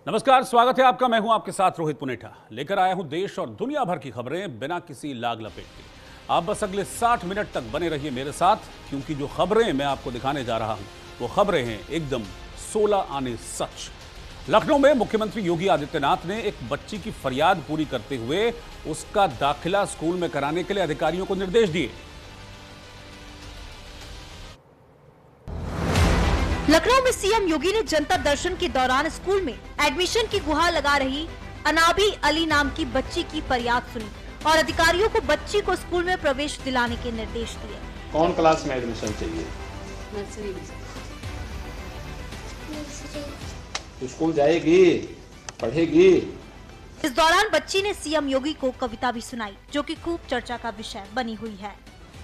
नमस्कार, स्वागत है आपका। मैं हूं आपके साथ रोहित पुनेठा। लेकर आया हूं देश और दुनिया भर की खबरें बिना किसी लाग लपेट के। आप बस अगले 60 मिनट तक बने रहिए मेरे साथ, क्योंकि जो खबरें मैं आपको दिखाने जा रहा हूं वो खबरें हैं एकदम 16 आने सच। लखनऊ में मुख्यमंत्री योगी आदित्यनाथ ने एक बच्ची की फरियाद पूरी करते हुए उसका दाखिला स्कूल में कराने के लिए अधिकारियों को निर्देश दिए। लखनऊ में सीएम योगी ने जनता दर्शन के दौरान स्कूल में एडमिशन की गुहार लगा रही अनाबी अली नाम की बच्ची की फरियाद सुनी और अधिकारियों को बच्ची को स्कूल में प्रवेश दिलाने के निर्देश दिए। कौन क्लास में एडमिशन चाहिए? नर्सरी। तो स्कूल जाएगी, पढ़ेगी। इस दौरान बच्ची ने सीएम योगी को कविता भी सुनाई, जो कि खूब चर्चा का विषय बनी हुई है।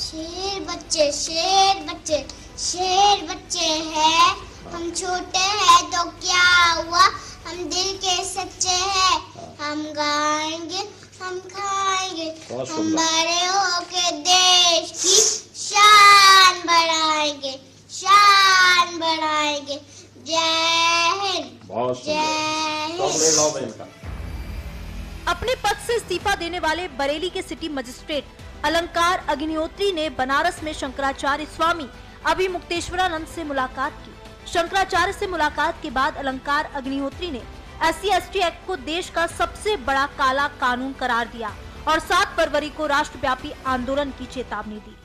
शेर बच्चे शेर बच्चे शेर बच्चे हैं, हम छोटे हैं तो क्या हुआ, हम दिल के सच्चे हैं, हम गाएंगे हम खाएंगे, हम बड़े होके देश की शान बढ़ाएंगे, शान बढ़ाएंगे। जय हिंद, जय हिंद। अपने पद से इस्तीफा देने वाले बरेली के सिटी मजिस्ट्रेट अलंकार अग्निहोत्री ने बनारस में शंकराचार्य स्वामी अभिमुक्तेश्वरानंद से मुलाकात की। शंकराचार्य से मुलाकात के बाद अलंकार अग्निहोत्री ने SC/ST एक्ट को देश का सबसे बड़ा काला कानून करार दिया और 7 फरवरी को राष्ट्रव्यापी आंदोलन की चेतावनी दी।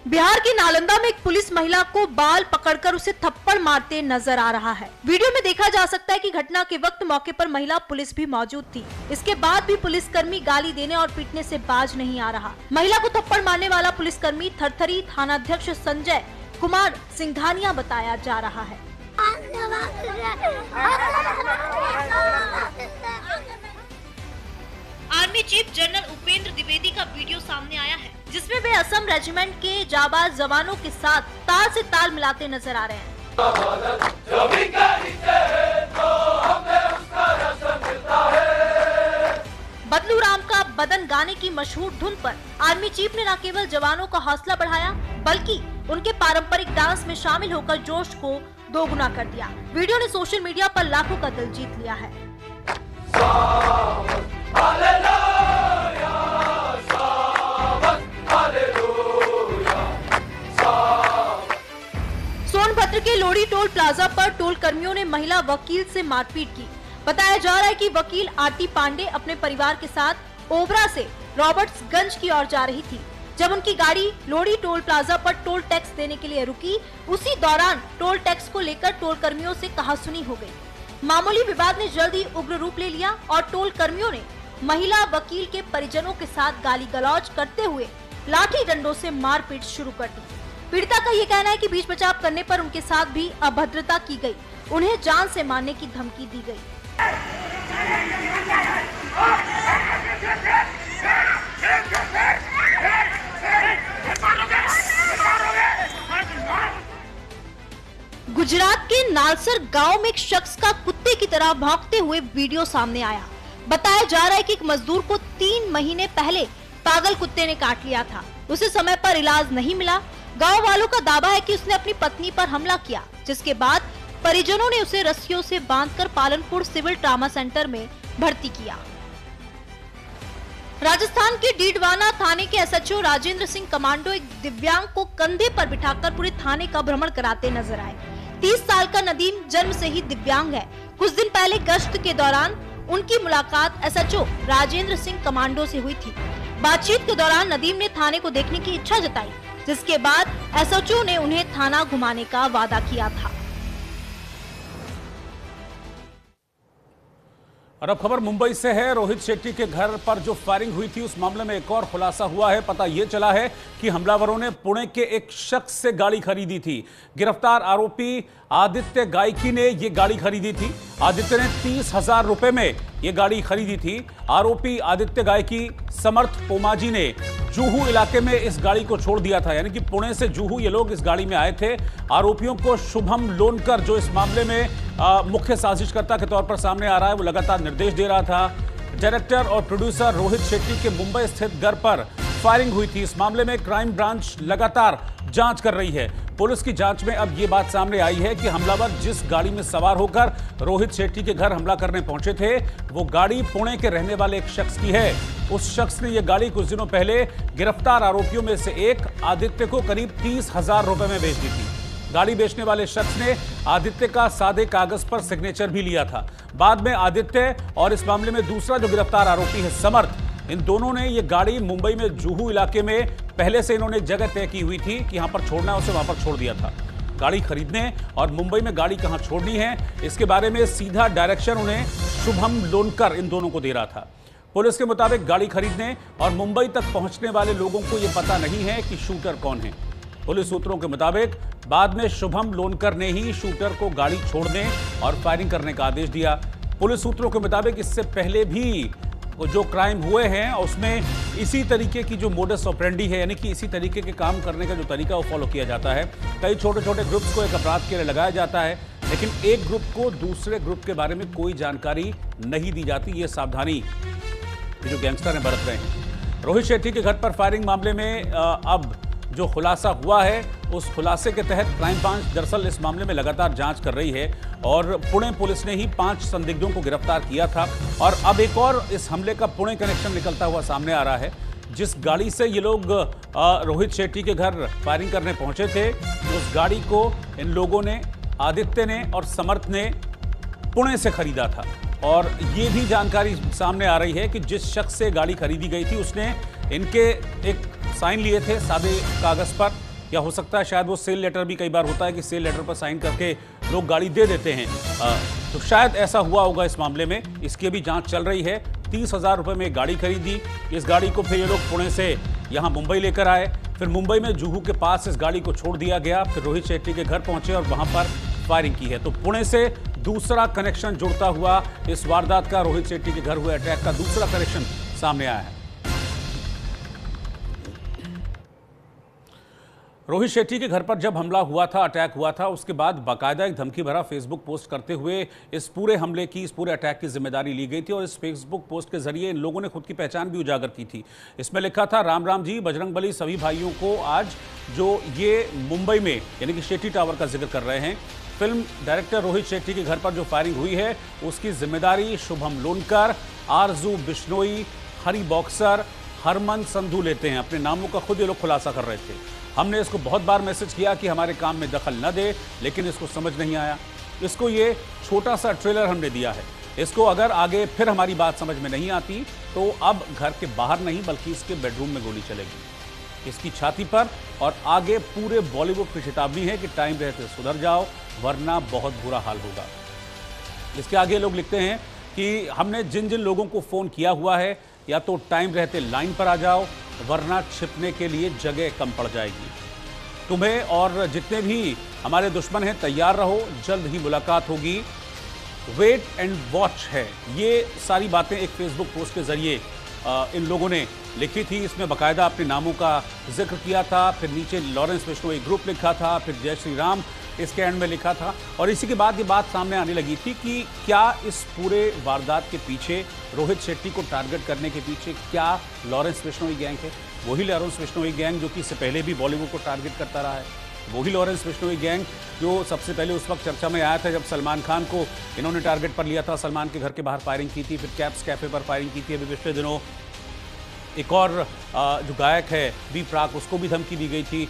बिहार के नालंदा में एक पुलिस महिला को बाल पकड़कर उसे थप्पड़ मारते नजर आ रहा है। वीडियो में देखा जा सकता है कि घटना के वक्त मौके पर महिला पुलिस भी मौजूद थी। इसके बाद भी पुलिसकर्मी गाली देने और पीटने से बाज नहीं आ रहा। महिला को थप्पड़ मारने वाला पुलिसकर्मी थरथरी थानाध्यक्ष संजय कुमार सिंघानिया बताया जा रहा है। Army chief general Upendra Dwivedi का वीडियो सामने आया है, जिसमें वे असम रेजिमेंट के जाबाज जवानों के साथ ताल से ताल मिलाते नजर आ रहे हैं। बदलू राम का बदन गाने की मशहूर धुन पर आर्मी चीफ ने न केवल जवानों का हौसला बढ़ाया, बल्कि उनके पारंपरिक डांस में शामिल होकर जोश को दोगुना कर दिया। वीडियो ने सोशल मीडिया पर लाखों का दिल जीत लिया है। सोनभद्र के लोड़ी टोल प्लाजा पर टोल कर्मियों ने महिला वकील से मारपीट की। बताया जा रहा है कि वकील आरती पांडे अपने परिवार के साथ ओबरा से रॉबर्ट्सगंज की ओर जा रही थी। जब उनकी गाड़ी लोड़ी टोल प्लाजा पर टोल टैक्स देने के लिए रुकी, उसी दौरान टोल टैक्स को लेकर टोल कर्मियों से कहासुनी हो गई। मामूली विवाद ने जल्द ही उग्र रूप ले लिया और टोल कर्मियों ने महिला वकील के परिजनों के साथ गाली गलौज करते हुए लाठी डंडों से मारपीट शुरू कर दी। पीड़िता का ये कहना है कि बीच बचाव करने पर उनके साथ भी अभद्रता की गई, उन्हें जान से मारने की धमकी दी गई। गुजरात के नालसर गांव में एक शख्स का कुत्ते की तरह भौंकते हुए वीडियो सामने आया। बताया जा रहा है कि एक मजदूर को 3 महीने पहले पागल कुत्ते ने काट लिया था। उसे समय पर इलाज नहीं मिला। गांव वालों का दावा है कि उसने अपनी पत्नी पर हमला किया, जिसके बाद परिजनों ने उसे रस्सियों से बांधकर पालनपुर सिविल ट्रामा सेंटर में भर्ती किया। राजस्थान के डीडवाना थाने के SHO राजेंद्र सिंह कमांडो एक दिव्यांग को कंधे पर बिठाकर पूरे थाने का भ्रमण कराते नजर आए। 30 साल का नदीम जन्म से ही दिव्यांग है। कुछ दिन पहले गश्त के दौरान उनकी मुलाकात SHO राजेंद्र सिंह कमांडो से हुई थी। बातचीत के दौरान नदीम ने थाने को देखने की इच्छा जताई, जिसके बाद SHO ने उन्हें थाना घुमाने का वादा किया था। और अब खबर मुंबई से है। रोहित शेट्टी के घर पर जो फायरिंग हुई थी, उस मामले में एक और खुलासा हुआ है। पता यह चला है कि हमलावरों ने पुणे के एक शख्स से गाड़ी खरीदी थी। गिरफ्तार आरोपी आदित्य गायकी ने यह गाड़ी खरीदी थी। आदित्य ने 30,000 रुपए में यह गाड़ी खरीदी थी। आरोपी आदित्य गायकी समर्थ पोमाजी ने जुहू इलाके में इस गाड़ी को छोड़ दिया था, यानी कि पुणे से जुहू ये लोग इस गाड़ी में आए थे। आरोपियों को शुभम लोनकर, जो इस मामले में मुख्य साजिशकर्ता के तौर पर सामने आ रहा है, वो लगातार निर्देश दे रहा था। डायरेक्टर और प्रोड्यूसर रोहित शेट्टी के मुंबई स्थित घर पर फायरिंग हुई थी। इस मामले में क्राइम ब्रांच लगातार जांच कर रही है। पुलिस की जांच में अब ये बात सामने आई है कि हमलावर जिस गाड़ी में सवार होकर रोहित शेट्टी के घर हमला करने पहुंचे थे, वो गाड़ी पुणे के रहने वाले एक शख्स की है। उस शख्स ने यह गाड़ी कुछ दिनों पहले गिरफ्तार आरोपियों में से एक आदित्य को करीब 30,000 रुपए में बेच दी थी। गाड़ी बेचने वाले शख्स ने आदित्य का सादे कागज पर सिग्नेचर भी लिया था। बाद में आदित्य और इस मामले में दूसरा जो गिरफ्तार आरोपी है समर्थ, इन दोनों ने ये गाड़ी मुंबई में जुहू इलाके में पहले से इन्होंने जगह तय की हुई थी कि यहां पर छोड़ना है, उसे वहां पर छोड़ दिया था। गाड़ी खरीदने और मुंबई में गाड़ी कहां छोड़नी है, इसके बारे में सीधा डायरेक्शन उन्हें शुभम लोनकर इन दोनों को दे रहा था। पुलिस के मुताबिक गाड़ी खरीदने और मुंबई तक पहुंचने वाले लोगों को यह पता नहीं है कि शूटर कौन है। पुलिस सूत्रों के मुताबिक बाद में शुभम लोनकर ने ही शूटर को गाड़ी छोड़ने और फायरिंग करने का आदेश दिया। पुलिस सूत्रों के मुताबिक इससे पहले भी जो क्राइम हुए हैं उसमें इसी तरीके की जो मोडस ऑपरेंडी है, यानी कि इसी तरीके के काम करने का जो तरीका वो फॉलो किया जाता है। कई छोटे छोटे ग्रुप्स को एक अपराध के लिए लगाया जाता है, लेकिन एक ग्रुप को दूसरे ग्रुप के बारे में कोई जानकारी नहीं दी जाती। ये सावधानी जो गैंगस्टर हैं बरत रहे हैं। रोहित शेट्टी के घर पर फायरिंग मामले में अब जो खुलासा हुआ है, उस खुलासे के तहत क्राइम ब्रांच दरअसल इस मामले में लगातार जांच कर रही है और पुणे पुलिस ने ही 5 संदिग्धों को गिरफ्तार किया था। और अब एक और इस हमले का पुणे कनेक्शन निकलता हुआ सामने आ रहा है। जिस गाड़ी से ये लोग रोहित शेट्टी के घर फायरिंग करने पहुंचे थे, उस गाड़ी को इन लोगों ने, आदित्य ने और समर्थ ने पुणे से खरीदा था। और ये भी जानकारी सामने आ रही है कि जिस शख्स से गाड़ी खरीदी गई थी उसने इनके एक साइन लिए थे सादे कागज पर, या हो सकता है शायद वो सेल लेटर भी कई बार होता है कि सेल लेटर पर साइन करके लोग गाड़ी दे देते हैं, तो शायद ऐसा हुआ होगा इस मामले में। इसकी भी जांच चल रही है। 30,000 रुपए में गाड़ी खरीदी, इस गाड़ी को फिर ये लोग पुणे से यहाँ मुंबई लेकर आए, फिर मुंबई में जुहू के पास इस गाड़ी को छोड़ दिया गया, फिर रोहित शेट्टी के घर पहुंचे और वहां पर फायरिंग की है। तो पुणे से दूसरा कनेक्शन जुड़ता हुआ इस वारदात का, रोहित शेट्टी के घर हुए अटैक का दूसरा कनेक्शन सामने आया है। रोहित शेट्टी के घर पर जब हमला हुआ था, अटैक हुआ था, उसके बाद बाकायदा एक धमकी भरा फेसबुक पोस्ट करते हुए इस पूरे हमले की, इस पूरे अटैक की जिम्मेदारी ली गई थी। और इस फेसबुक पोस्ट के जरिए इन लोगों ने खुद की पहचान भी उजागर की थी। इसमें लिखा था, राम राम जी, बजरंगबली सभी भाइयों को। आज जो ये मुंबई में यानी कि शेट्टी टावर का जिक्र कर रहे हैं, फिल्म डायरेक्टर रोहित शेट्टी के घर पर जो फायरिंग हुई है उसकी जिम्मेदारी शुभम लोनकर, आरजू बिश्नोई, हरी बॉक्सर, हरमन संधू लेते हैं। अपने नामों का खुद ये लोग खुलासा कर रहे थे। हमने इसको बहुत बार मैसेज किया कि हमारे काम में दखल न दे, लेकिन इसको समझ नहीं आया। इसको ये छोटा सा ट्रेलर हमने दिया है। इसको अगर आगे फिर हमारी बात समझ में नहीं आती तो अब घर के बाहर नहीं बल्कि इसके बेडरूम में गोली चलेगी, इसकी छाती पर। और आगे पूरे बॉलीवुड की चेतावनी है कि टाइम रहते सुधर जाओ वरना बहुत बुरा हाल होगा। इसके आगे लोग लिखते हैं कि हमने जिन जिन लोगों को फ़ोन किया हुआ है, या तो टाइम रहते लाइन पर आ जाओ वरना छिपने के लिए जगह कम पड़ जाएगी। तुम्हें और जितने भी हमारे दुश्मन हैं तैयार रहो, जल्द ही मुलाकात होगी, वेट एंड वॉच है। ये सारी बातें एक फेसबुक पोस्ट के जरिए इन लोगों ने लिखी थी। इसमें बाकायदा अपने नामों का जिक्र किया था, फिर नीचे लॉरेंस बिश्नोई ग्रुप लिखा था, फिर जय श्री राम इसके एंड में लिखा था। और इसी के बाद ये बात सामने आने लगी थी कि क्या इस पूरे वारदात के पीछे, रोहित शेट्टी को टारगेट करने के पीछे क्या लॉरेंस बिश्नोई गैंग है? वही लॉरेंस बिश्नोई गैंग जो कि इससे पहले भी बॉलीवुड को टारगेट करता रहा है। वही लॉरेंस बिश्नोई गैंग जो सबसे पहले उस वक्त चर्चा में आया था जब सलमान खान को इन्होंने टारगेट पर लिया था, सलमान के घर के बाहर फायरिंग की थी, फिर कैप्स कैफे पर फायरिंग की थी। अभी पिछले दिनों एक और जो गायक है बी प्राक, उसको भी धमकी दी गई थी।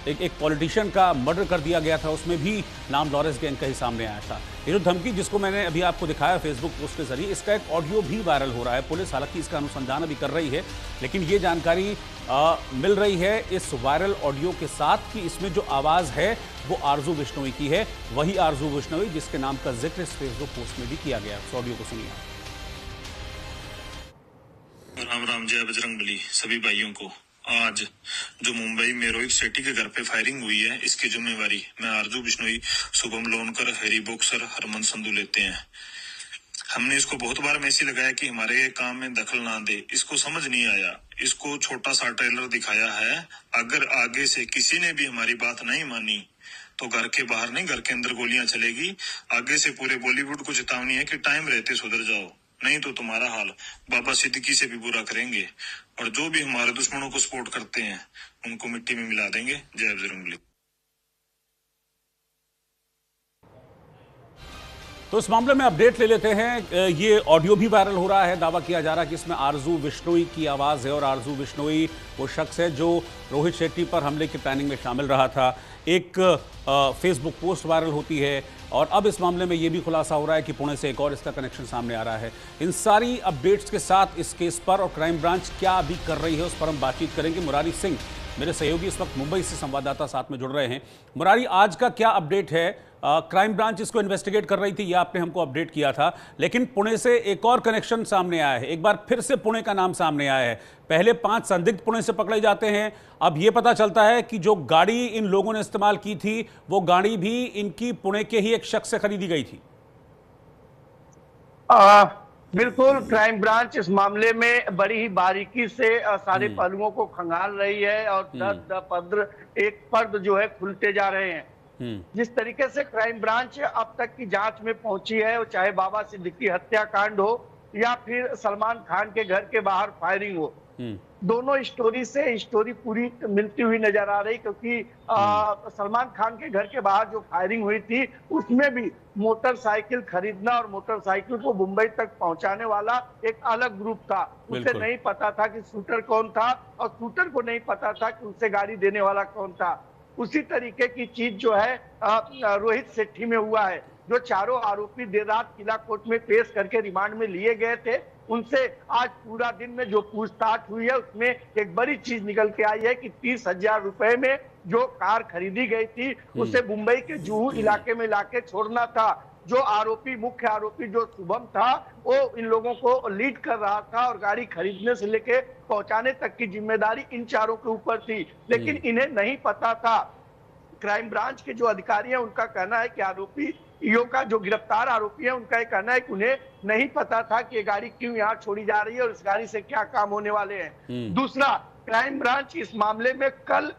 एक पॉलिटिशियन का मर्डर कर दिया गया था, उसमें भी नाम लॉरेंस गैंग का ही सामने आया था। ये जो धमकी जिसको मैंने अभी आपको दिखाया फेसबुक पोस्ट के जरिए, इसका एक ऑडियो भी वायरल हो रहा है। पुलिस हालांकि इसका अनुसंधान अभी कर रही है, लेकिन ये जानकारी मिल रही है इस वायरल ऑडियो के साथ कि इसमें जो आवाज़ है वो आरजू बिश्नोई की है। वही आरजू बिश्नोई जिसके नाम का जिक्र इस फेसबुक पोस्ट में भी किया गया। इस ऑडियो को सुनिए। राम राम, जय बजरंगबली सभी भाइयों को। आज जो मुंबई में रोहित शेट्टी के घर पे फायरिंग हुई है, इसकी जिम्मेवारी मैं आरजू बिश्नोई, शुभम लोनकर, हैरी बॉक्सर, हरमन संधू लेते हैं। हमने इसको बहुत बार मैसेज लगाया कि हमारे काम में दखल ना दे, इसको समझ नहीं आया। इसको छोटा सा ट्रेलर दिखाया है। अगर आगे से किसी ने भी हमारी बात नहीं मानी तो घर के बाहर नहीं, घर के अंदर गोलियां चलेगी। आगे से पूरे बॉलीवुड को चेतावनी है कि टाइम रहते सुधर जाओ नहीं तो तुम्हारा हाल बाबा सिद्दीकी से भी बुरा करेंगे, और जो भी हमारे दुश्मनों को सपोर्ट करते हैं उनको मिट्टी में मिला देंगे। जय बजरंगबली। तो इस मामले में अपडेट ले लेते हैं। ये ऑडियो भी वायरल हो रहा है। दावा किया जा रहा है कि इसमें आरजू बिश्नोई की आवाज़ है और आरजू बिश्नोई वो शख्स है जो रोहित शेट्टी पर हमले की प्लानिंग में शामिल रहा था। एक फेसबुक पोस्ट वायरल होती है और अब इस मामले में ये भी खुलासा हो रहा है कि पुणे से एक और इसका कनेक्शन सामने आ रहा है। इन सारी अपडेट्स के साथ इस केस पर और क्राइम ब्रांच क्या अभी कर रही है उस पर हम बातचीत करेंगे। मुरारी सिंह मेरे सहयोगी इस वक्त मुंबई से संवाददाता साथ में जुड़ रहे हैं। मुरारी, आज का क्या अपडेट है? क्राइम ब्रांच इसको इन्वेस्टिगेट कर रही थी, यह आपने हमको अपडेट किया था, लेकिन पुणे से एक और कनेक्शन सामने आया है। एक बार फिर से पुणे का नाम सामने आया है। पहले 5 संदिग्ध पुणे से पकड़े जाते हैं, अब यह पता चलता है कि जो गाड़ी इन लोगों ने इस्तेमाल की थी वो गाड़ी भी इनकी पुणे के ही एक शख्स से खरीदी गई थी। बिल्कुल, क्राइम ब्रांच इस मामले में बड़ी ही बारीकी से सारे पहलुओं को खंगाल रही है और पद्र एक पर्द जो है खुलते जा रहे हैं। जिस तरीके से क्राइम ब्रांच अब तक की जांच में पहुंची है, वो चाहे बाबा सिद्दीकी हत्याकांड हो या फिर सलमान खान के घर के बाहर फायरिंग हो, दोनों स्टोरी से स्टोरी पूरी मिलती हुई नजर आ रही। क्योंकि सलमान खान के घर के बाहर जो फायरिंग हुई थी उसमें भी मोटरसाइकिल खरीदना और मोटरसाइकिल को मुंबई तक पहुंचाने वाला एक अलग ग्रुप था। उसे नहीं पता था कि शूटर कौन था और शूटर को नहीं पता था कि उसे गाड़ी देने वाला कौन था। उसी तरीके की चीज जो है रोहित सेट्टी में हुआ है। जो चारों आरोपी देर रात किला कोर्ट में पेश करके रिमांड में लिए गए थे, उनसे आज पूरा दिन में जो पूछताछ हुई है उसमें एक बड़ी चीज निकल के आई है कि 30,000 रुपए में जो कार खरीदी गई थी उसे मुंबई के जुहू इलाके में लाके छोड़ना था। जो आरोपी, मुख्य आरोपी जो शुभम था, वो इन लोगों को लीड कर रहा था और गाड़ी खरीदने से लेके पहुंचाने तक की जिम्मेदारी इन चारों के ऊपर थी। लेकिन इन्हें नहीं पता था। क्राइम ब्रांच के जो अधिकारी हैं उनका कहना है कि आरोपियों का जो गिरफ्तार आरोपी है उनका यह कहना है कि उन्हें नहीं पता था कि ये गाड़ी क्यों यहाँ छोड़ी जा रही है और इस गाड़ी से क्या काम होने वाले हैं। दूसरा, क्राइम ब्रांच इस मामले में कल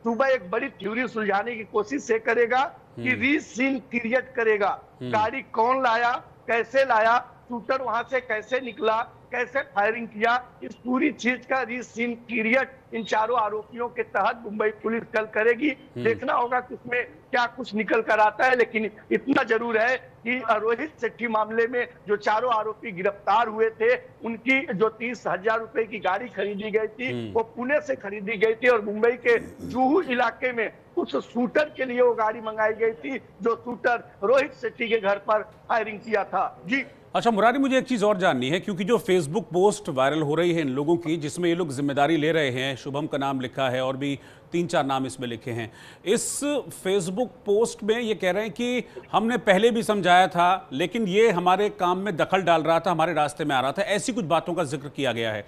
सुबह एक बड़ी थ्योरी सुलझाने की कोशिश से करेगा कि रीसीन क्रिएट करेगा। गाड़ी कौन लाया, कैसे लाया, शूटर वहां से कैसे निकला, कैसे फायरिंग किया, इस पूरी चीज का रीसीन क्रिएट इन चारों आरोपियों के तहत मुंबई पुलिस कल करेगी। देखना होगा कि उसमें क्या कुछ निकल कर आता है। लेकिन इतना जरूर है कि रोहित सेट्टी मामले में जो चारों आरोपी गिरफ्तार हुए थे, उनकी जो 30,000 रुपए की गाड़ी खरीदी गई थी वो पुणे से खरीदी गई थी और मुंबई के जुहू इलाके में उस शूटर के लिए वो गाड़ी मंगाई गई थी जो शूटर रोहित सेट्टी के घर पर फायरिंग किया था। जी अच्छा मुरारी, मुझे एक चीज़ और जाननी है, क्योंकि जो फेसबुक पोस्ट वायरल हो रही है इन लोगों की जिसमें ये लोग जिम्मेदारी ले रहे हैं, शुभम का नाम लिखा है और भी 3-4 नाम इसमें लिखे हैं। इस फेसबुक पोस्ट में ये कह रहे हैं कि हमने पहले भी समझाया था लेकिन ये हमारे काम में दखल डाल रहा था, हमारे रास्ते में आ रहा था, ऐसी कुछ बातों का जिक्र किया गया है।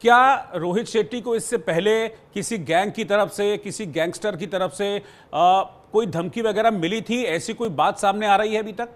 क्या रोहित शेट्टी को इससे पहले किसी गैंग की तरफ से, किसी गैंगस्टर की तरफ से कोई धमकी वगैरह मिली थी? ऐसी कोई बात सामने आ रही है अभी तक?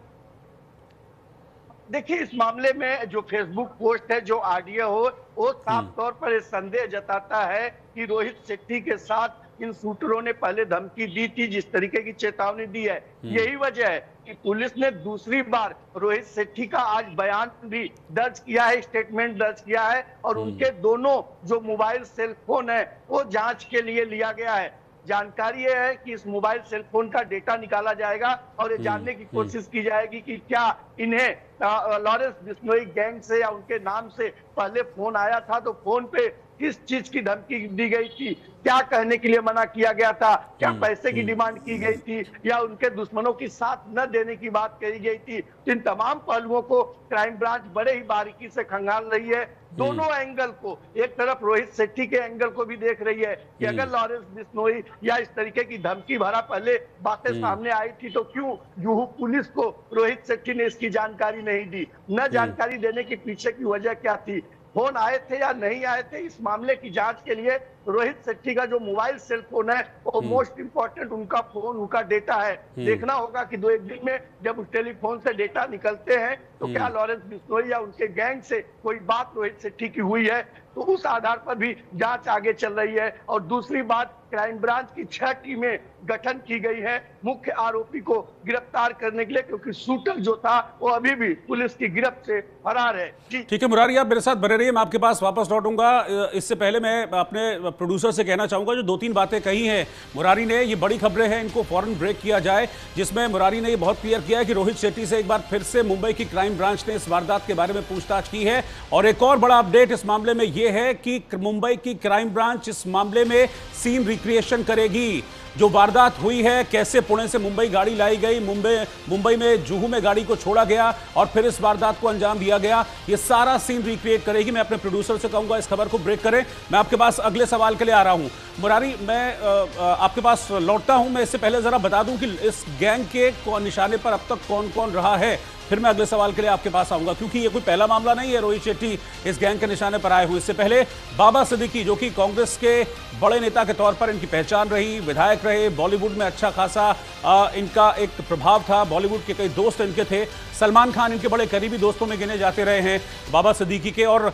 देखिए, इस मामले में जो फेसबुक पोस्ट है, जो ऑडियो हो, वो साफ तौर पर यह संदेह जताता है कि रोहित शेट्टी के साथ इन शूटरों ने पहले धमकी दी थी, जिस तरीके की चेतावनी दी है। यही वजह है कि पुलिस ने दूसरी बार रोहित शेट्टी का आज बयान भी दर्ज किया है, स्टेटमेंट दर्ज किया है और उनके दोनों जो मोबाइल सेल फोन है वो जांच के लिए लिया गया है। जानकारी यह है कि इस मोबाइल सेल फोन का डेटा निकाला जाएगा और ये जानने की कोशिश की जाएगी कि क्या इन्हें लॉरेंस बिश्नोई गैंग से या उनके नाम से पहले फोन आया था तो फोन पे किस चीज की धमकी दी गई थी, क्या कहने के लिए मना किया गया था, क्या पैसे की डिमांड की गई थी या उनके दुश्मनों की साथ न देने की बात कही गई थी। इन तमाम पहलुओं को क्राइम ब्रांच बड़े ही बारीकी से खंगाल रही है। दोनों एंगल को, एक तरफ रोहित शेट्टी के एंगल को भी देख रही है कि अगर लॉरेंस बिश्नोई या इस तरीके की धमकी भरा पहले बातें सामने आई थी तो क्यों जुहू पुलिस को रोहित शेट्टी ने इसकी जानकारी नहीं दी, न जानकारी देने के पीछे की वजह क्या थी, फोन आए थे या नहीं आए थे। इस मामले की जांच के लिए रोहित शेट्टी का जो मोबाइल सेल फोन है वो मोस्ट इंपॉर्टेंट उनका फोन, उनका डेटा है। देखना होगा कि 2-1 दिन में जब उस टेलीफोन से डेटा निकलते हैं तो क्या लॉरेंस बिश्नोई या उनके गैंग से कोई बात रोहित शेट्टी की हुई है, तो उस आधार पर भी जांच आगे चल रही है। और दूसरी बात, क्राइम ब्रांच की 6 टीमें गठन की गई है मुख्य आरोपी को गिरफ्तार करने के लिए, क्योंकि शूटर जो था वो अभी भी पुलिस की गिरफ्त से फरार है। जी ठीक है मुरारी, आप मेरे साथ बने रहिए, मैं आपके पास वापस लौटूंगा। इससे पहले मैं अपने प्रोड्यूसर से कहना चाहूंगा, जो 2-3 बातें कही हैं मुरारी ने, ये बड़ी खबरें हैं, इनको फौरन ब्रेक किया जाए। जिसमें मुरारी ने ये बहुत क्लियर किया है कि रोहित शेट्टी से एक बार फिर से मुंबई की क्राइम ब्रांच ने इस वारदात के बारे में पूछताछ की है। और एक और बड़ा अपडेट इस मामले में यह है कि मुंबई की क्राइम ब्रांच इस मामले में सीन रिक्रिएशन करेगी। जो वारदात हुई है, कैसे पुणे से मुंबई गाड़ी लाई गई, मुंबई में जुहू में गाड़ी को छोड़ा गया और फिर इस वारदात को अंजाम दिया गया, ये सारा सीन रिक्रिएट करेगी। मैं अपने प्रोड्यूसर से कहूंगा इस खबर को ब्रेक करें। मैं आपके पास अगले सवाल के लिए आ रहा हूं। मुरारी, मैं आपके पास लौटता हूं। मैं इससे पहले जरा बता दूं कि इस गैंग के निशाने पर अब तक कौन कौन रहा है, फिर मैं अगले सवाल के लिए आपके पास आऊंगा, क्योंकि ये कोई पहला मामला नहीं है रोहित शेट्टी इस गैंग के निशाने पर आए हुए। इससे पहले बाबा सिद्दीकी, जो कि कांग्रेस के बड़े नेता के तौर पर इनकी पहचान रही, विधायक रहे, बॉलीवुड में अच्छा खासा इनका एक प्रभाव था, बॉलीवुड के कई दोस्त इनके थे, सलमान खान इनके बड़े करीबी दोस्तों में गिने जाते रहे हैं बाबा सिद्दीकी के। और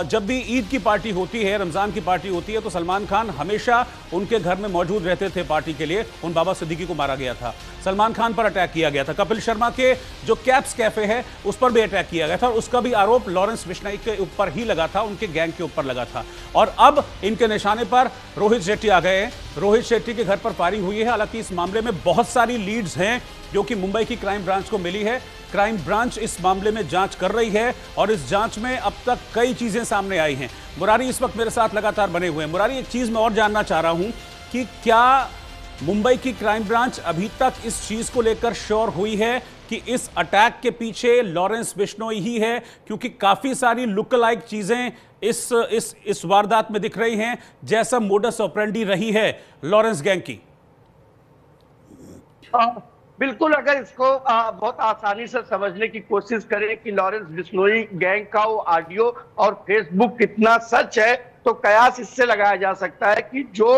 जब भी ईद की पार्टी होती है, रमजान की पार्टी होती है, तो सलमान खान हमेशा उनके घर में मौजूद रहते थे पार्टी के लिए। उन बाबा सिद्दीकी को मारा गया था, सलमान खान पर अटैक किया गया था, कपिल शर्मा के जो कैप्स कैफे है उस पर भी अटैक किया गया था, और उसका भी आरोप लॉरेंस बिश्नोई के ऊपर ही लगा था, उनके गैंग के ऊपर लगा था। और अब इनके निशाने पर रोहित शेट्टी आ गए हैं। रोहित शेट्टी के घर पर फायरिंग हुई है। हालांकि इस मामले में बहुत सारी लीड्स हैं जो कि मुंबई की क्राइम ब्रांच को मिली है। क्राइम ब्रांच इस मामले में जांच कर रही है और इस जांच में अब तक कई चीजें सामने आई हैं। मुरारी इस वक्त मेरे साथ लगातार बने हुए हैं। मुरारी, एक चीज मैं और जानना चाह रहा हूं कि क्या मुंबई की क्राइम ब्रांच अभी तक इस चीज को लेकर श्योर हुई है कि इस अटैक के पीछे लॉरेंस बिश्नोई ही है? क्योंकि काफी सारी लुक अलाइक चीजें इस वारदात में दिख रही हैं, जैसा मोडस ऑपरेंडी रही है लॉरेंस गैंग की। बिल्कुल, अगर इसको बहुत आसानी से समझने की कोशिश करें कि लॉरेंस बिश्नोई गैंग का वो ऑडियो और फेसबुक कितना सच है, तो कयास इससे लगाया जा सकता है कि जो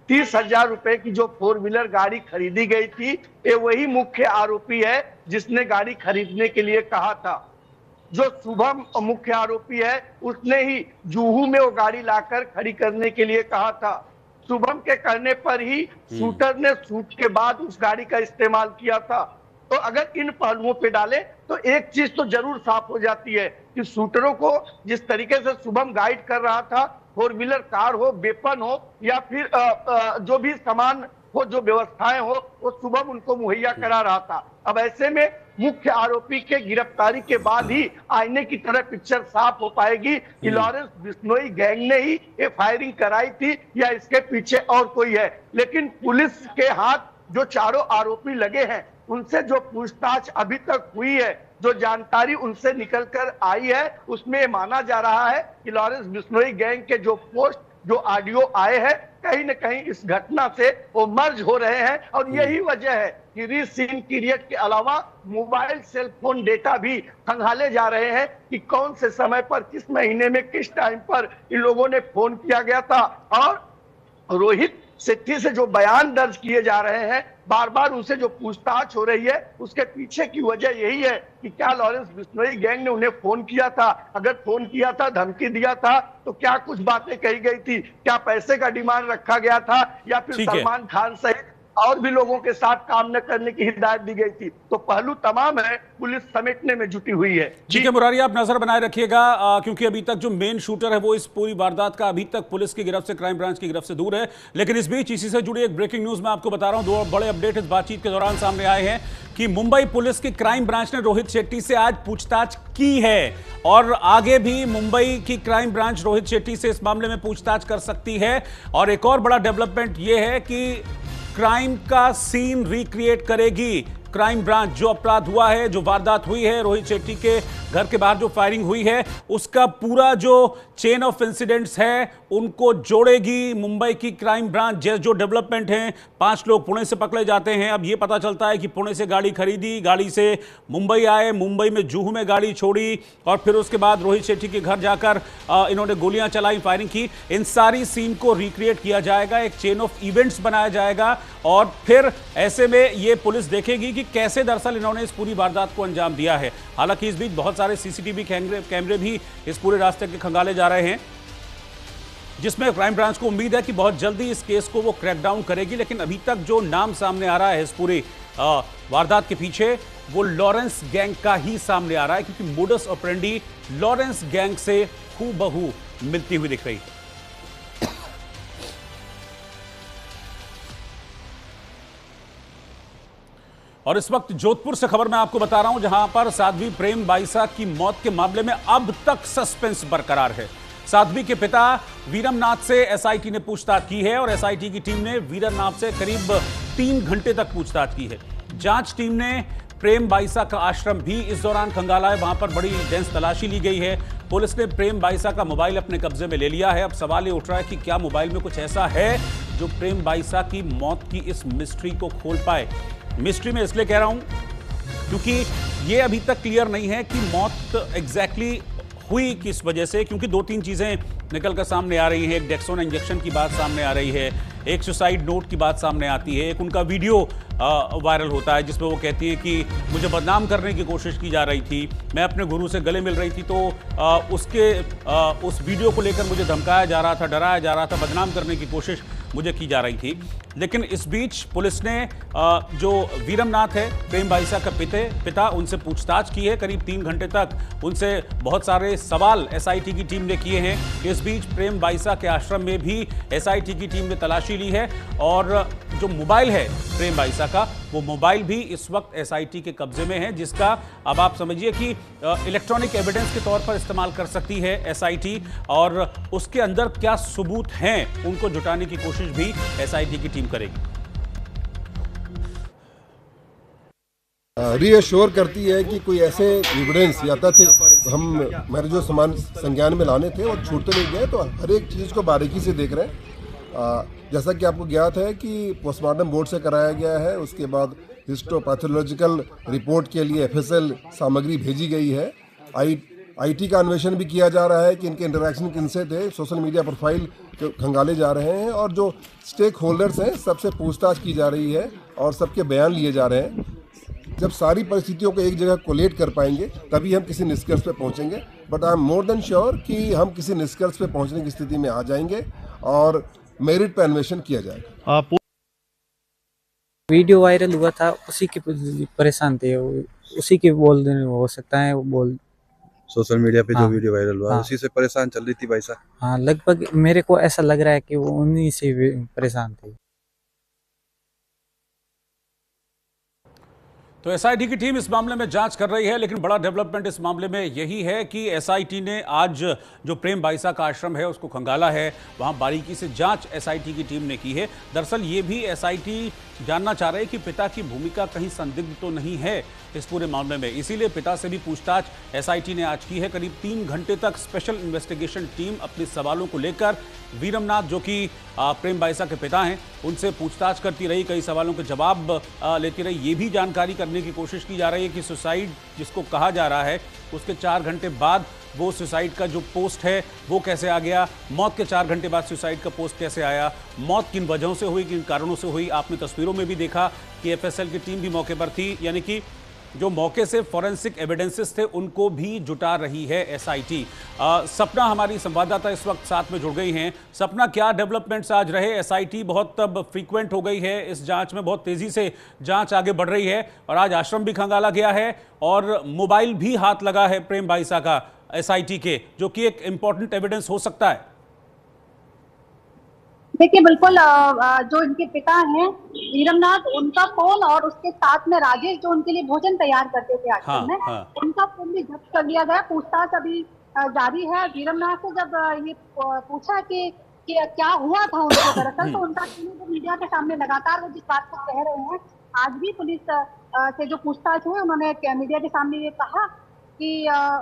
30,000 रुपए की जो 4 व्हीलर गाड़ी खरीदी गई थी, ये वही मुख्य आरोपी है जिसने गाड़ी खरीदने के लिए कहा था। जो शुभम मुख्य आरोपी है, उसने ही जुहू में वो गाड़ी लाकर खड़ी करने के लिए कहा था। शुभम के कहने पर ही शूटर ने शूट के बाद उस गाड़ी का इस्तेमाल किया था। तो अगर इन पहलुओं पे डालें तो एक चीज तो जरूर साफ हो जाती है कि शूटरों को जिस तरीके से शुभम गाइड कर रहा था, 4 व्हीलर कार हो, वेपन हो या फिर जो भी सामान हो, जो व्यवस्थाएं हो, वो शुभम उनको मुहैया करा रहा था। अब ऐसे में मुख्य आरोपी के गिरफ्तारी के बाद ही आईने की तरह पिक्चर साफ हो पाएगी कि लॉरेंस बिश्नोई गैंग ने ही ये फायरिंग कराई थी या इसके पीछे और कोई है। लेकिन पुलिस के हाथ जो चारों आरोपी लगे हैं, उनसे जो पूछताछ अभी तक हुई है, जो जानकारी उनसे निकलकर आई है, उसमें माना जा रहा है कि लॉरेंस बिश्नोई गैंग के जो पोस्ट, जो ऑडियो आए हैं, कहीं न कहीं इस घटना से वो मर्ज हो रहे हैं। और यही वजह है कि रीसीन पीरियड के अलावा मोबाइल सेल फोन डेटा भी खंगाले जा रहे हैं कि कौन से समय पर, किस महीने में, किस टाइम पर इन लोगों ने फोन किया गया था। और रोहित शेट्टी से जो बयान दर्ज किए जा रहे हैं, बार बार उनसे जो पूछताछ हो रही है, उसके पीछे की वजह यही है कि क्या लॉरेंस बिश्नोई गैंग ने उन्हें फोन किया था? अगर फोन किया था, धमकी दिया था, तो क्या कुछ बातें कही गई थी? क्या पैसे का डिमांड रखा गया था या फिर सलमान खान सहित और भी लोगों के साथ काम न करने की हिदायत दी गई थी? तो पहलू तमाम है, पुलिस समेटने में जुटी हुई है। ठीक है मुरारी, आप नजर बनाए रखिएगा, क्योंकि अभी तक जो मेन शूटर है वो इस पूरी वारदात का अभी तक पुलिस की गिरफ्त से, क्राइम ब्रांच की गिरफ्त से दूर है। लेकिन इस बीच इसी से जुड़ी एक ब्रेकिंग न्यूज मैं आपको बता रहा हूं। 2 बड़े अपडेट इस बातचीत के दौरान सामने आए हैं कि मुंबई पुलिस की क्राइम ब्रांच ने रोहित शेट्टी से आज पूछताछ की है और आगे भी मुंबई की क्राइम ब्रांच रोहित शेट्टी से इस मामले में पूछताछ कर सकती है। और एक और बड़ा डेवलपमेंट यह है कि क्राइम का सीन रिक्रिएट करेगी क्राइम ब्रांच जो अपराध हुआ है, जो वारदात हुई है, रोहित शेट्टी के घर के बाहर जो फायरिंग हुई है, उसका पूरा जो चेन ऑफ इंसिडेंट्स है उनको जोड़ेगी मुंबई की क्राइम ब्रांच। जैसे जो डेवलपमेंट हैं, 5 लोग पुणे से पकड़े जाते हैं। अब ये पता चलता है कि पुणे से गाड़ी खरीदी, गाड़ी से मुंबई आए, मुंबई में जुहू में गाड़ी छोड़ी और फिर उसके बाद रोहित शेट्टी के घर जाकर इन्होंने गोलियां चलाई, फायरिंग की। इन सारी सीन को रिक्रिएट किया जाएगा, एक चेन ऑफ इवेंट्स बनाया जाएगा और फिर ऐसे में ये पुलिस देखेगी कि कैसे दरअसल इन्होंने इस पूरी वारदात को अंजाम दिया है। हालांकि इस बीच बहुत सारे सीसीटीवी कैमरे भी इस पूरे रास्ते के खंगाले जा रहे हैं, जिसमें क्राइम ब्रांच को उम्मीद है कि बहुत जल्दी इस केस को वो क्रैकडाउन करेगी। लेकिन अभी तक जो नाम सामने आ रहा है इस पूरी वारदात के पीछे, वो लॉरेंस गैंग का ही सामने आ रहा है, क्योंकि मोडस ऑपरेंडी लॉरेंस गैंग से हूबहू मिलती हुई दिख रही है। और इस वक्त जोधपुर से खबर मैं आपको बता रहा हूं, जहां पर साध्वी प्रेम बाईसा की मौत के मामले में अब तक सस्पेंस बरकरार है। साध्वी के पिता वीरमनाथ से एसआईटी ने पूछताछ की है और एसआईटी की टीम ने वीरमनाथ से करीब 3 घंटे तक पूछताछ की है। जांच टीम ने प्रेम बाईसा का आश्रम भी इस दौरान खंगाला है, वहां पर बड़ी डेंस तलाशी ली गई है। पुलिस ने प्रेम बाईसा का मोबाइल अपने कब्जे में ले लिया है। अब सवाल ये उठ रहा है कि क्या मोबाइल में कुछ ऐसा है जो प्रेम बाईसा की मौत की इस मिस्ट्री को खोल पाए। मिस्ट्री में इसलिए कह रहा हूं क्योंकि ये अभी तक क्लियर नहीं है कि मौत एग्जैक्टली हुई किस वजह से, क्योंकि 2-3 चीजें निकल कर सामने आ रही हैं। एक डेक्सोन इंजेक्शन की बात सामने आ रही है, एक सुसाइड नोट की बात सामने आती है, एक उनका वीडियो वायरल होता है जिसमें वो कहती है कि मुझे बदनाम करने की कोशिश की जा रही थी, मैं अपने गुरु से गले मिल रही थी तो उस वीडियो को लेकर मुझे धमकाया जा रहा था, डराया जा रहा था, बदनाम करने की कोशिश मुझे की जा रही थी। लेकिन इस बीच पुलिस ने जो वीरमनाथ है, प्रेम बाईसा का पिता, उनसे पूछताछ की है करीब 3 घंटे तक। उनसे बहुत सारे सवाल एसआईटी की टीम ने किए हैं। इस बीच प्रेम बाईसा के आश्रम में भी एसआईटी की टीम ने तलाशी ली है और जो मोबाइल है प्रेम बाईसा का, वो मोबाइल भी इस वक्त एसआईटी के कब्जे में है, जिसका अब आप समझिए कि इलेक्ट्रॉनिक एविडेंस के तौर पर इस्तेमाल कर सकती है एसआईटी और उसके अंदर क्या सबूत हैं उनको जुटाने की कोशिश भी एसआईटी की टीम करेगी। रीअश्योर करती है कि कोई ऐसे एविडेंस या तथ्य हम मेरे जो समान संज्ञान में लाने थे और छूटते नहीं गए, तो हर एक चीज़ को बारीकी से देख रहे हैं। जैसा कि आपको ज्ञात है कि पोस्टमार्टम बोर्ड से कराया गया है, उसके बाद हिस्टोपैथोलॉजिकल रिपोर्ट के लिए एफएसएल सामग्री भेजी गई है। आईटी का अन्वेषण भी किया जा रहा है कि इनके इंटरेक्शन किनसे थे, सोशल मीडिया प्रोफाइल खंगाले जा रहे हैं और जो स्टेक होल्डर्स हैं सबसे पूछताछ की जा रही है और सबके बयान लिए जा रहे हैं। जब सारी परिस्थितियों को एक जगह कोलेट कर पाएंगे तभी हम किसी निष्कर्ष पे पहुंचेंगे। But I am more than sure कि हम किसी निष्कर्ष पे पहुंचने की स्थिति में आ जाएंगे और मेरिट पे अन्वेषण किया जाएगा। वीडियो वायरल हुआ था, उसी के परेशान थे, उसी के बोल हो सकता है, वो बोल सोशल मीडिया पे हाँ, जो वीडियो वायरल हुआ हाँ, उसी से परेशान चल रही थी भाई साहब। हाँ, लगभग मेरे को ऐसा लग रहा है कि वो उन्हीं से परेशान थे। तो एसआईटी की टीम इस मामले में जांच कर रही है, लेकिन बड़ा डेवलपमेंट इस मामले में यही है कि एसआईटी ने आज जो प्रेम बाईसा का आश्रम है उसको खंगाला है, वहां बारीकी से जांच एसआईटी की टीम ने की है। दरअसल ये भी एसआईटी जानना चाह रहे हैं कि पिता की भूमिका कहीं संदिग्ध तो नहीं है इस पूरे मामले में, इसीलिए पिता से भी पूछताछ एसआईटी ने आज की है। करीब 3 घंटे तक स्पेशल इन्वेस्टिगेशन टीम अपने सवालों को लेकर वीरमनाथ, जो कि प्रेम बाईसा के पिता हैं, उनसे पूछताछ करती रही, कई सवालों के जवाब लेती रही। ये भी जानकारी करने की कोशिश की जा रही है कि सुसाइड जिसको कहा जा रहा है उसके 4 घंटे बाद वो सुसाइड का जो पोस्ट है वो कैसे आ गया, मौत के 4 घंटे बाद सुसाइड का पोस्ट कैसे आया, मौत किन वजहों से हुई, किन कारणों से हुई। आपने तस्वीरों में भी देखा कि एफएसएल की टीम भी मौके पर थी, यानी कि जो मौके से फॉरेंसिक एविडेंसेस थे उनको भी जुटा रही है एसआईटी। सपना हमारी संवाददाता इस वक्त साथ में जुड़ गई हैं। सपना, क्या डेवलपमेंट्स आज रहे? एसआईटी बहुत अब फ्रीक्वेंट हो गई है इस जांच में, बहुत तेजी से जांच आगे बढ़ रही है और आज आश्रम भी खंगाला गया है और मोबाइल भी हाथ लगा है प्रेम बाईसा का एसआईटी के, जो कि एक इंपॉर्टेंट एविडेंस हो सकता है। देखिए, बिल्कुल जो इनके पिता हैं वीरमनाथ, उनका फोन और उसके साथ में राजेश जो उनके लिए भोजन तैयार करते थे आश्रम में, उनका फोन भी जब्त कर लिया गया। पूछताछ अभी जारी है। वीरमनाथ से जब ये पूछा कि क्या हुआ था उनको दरअसल, तो उनका मीडिया के सामने लगातार वो जिस बात को कह रहे हैं, आज भी पुलिस से जो पूछताछ हुई, उन्होंने मीडिया के सामने ये कहा कि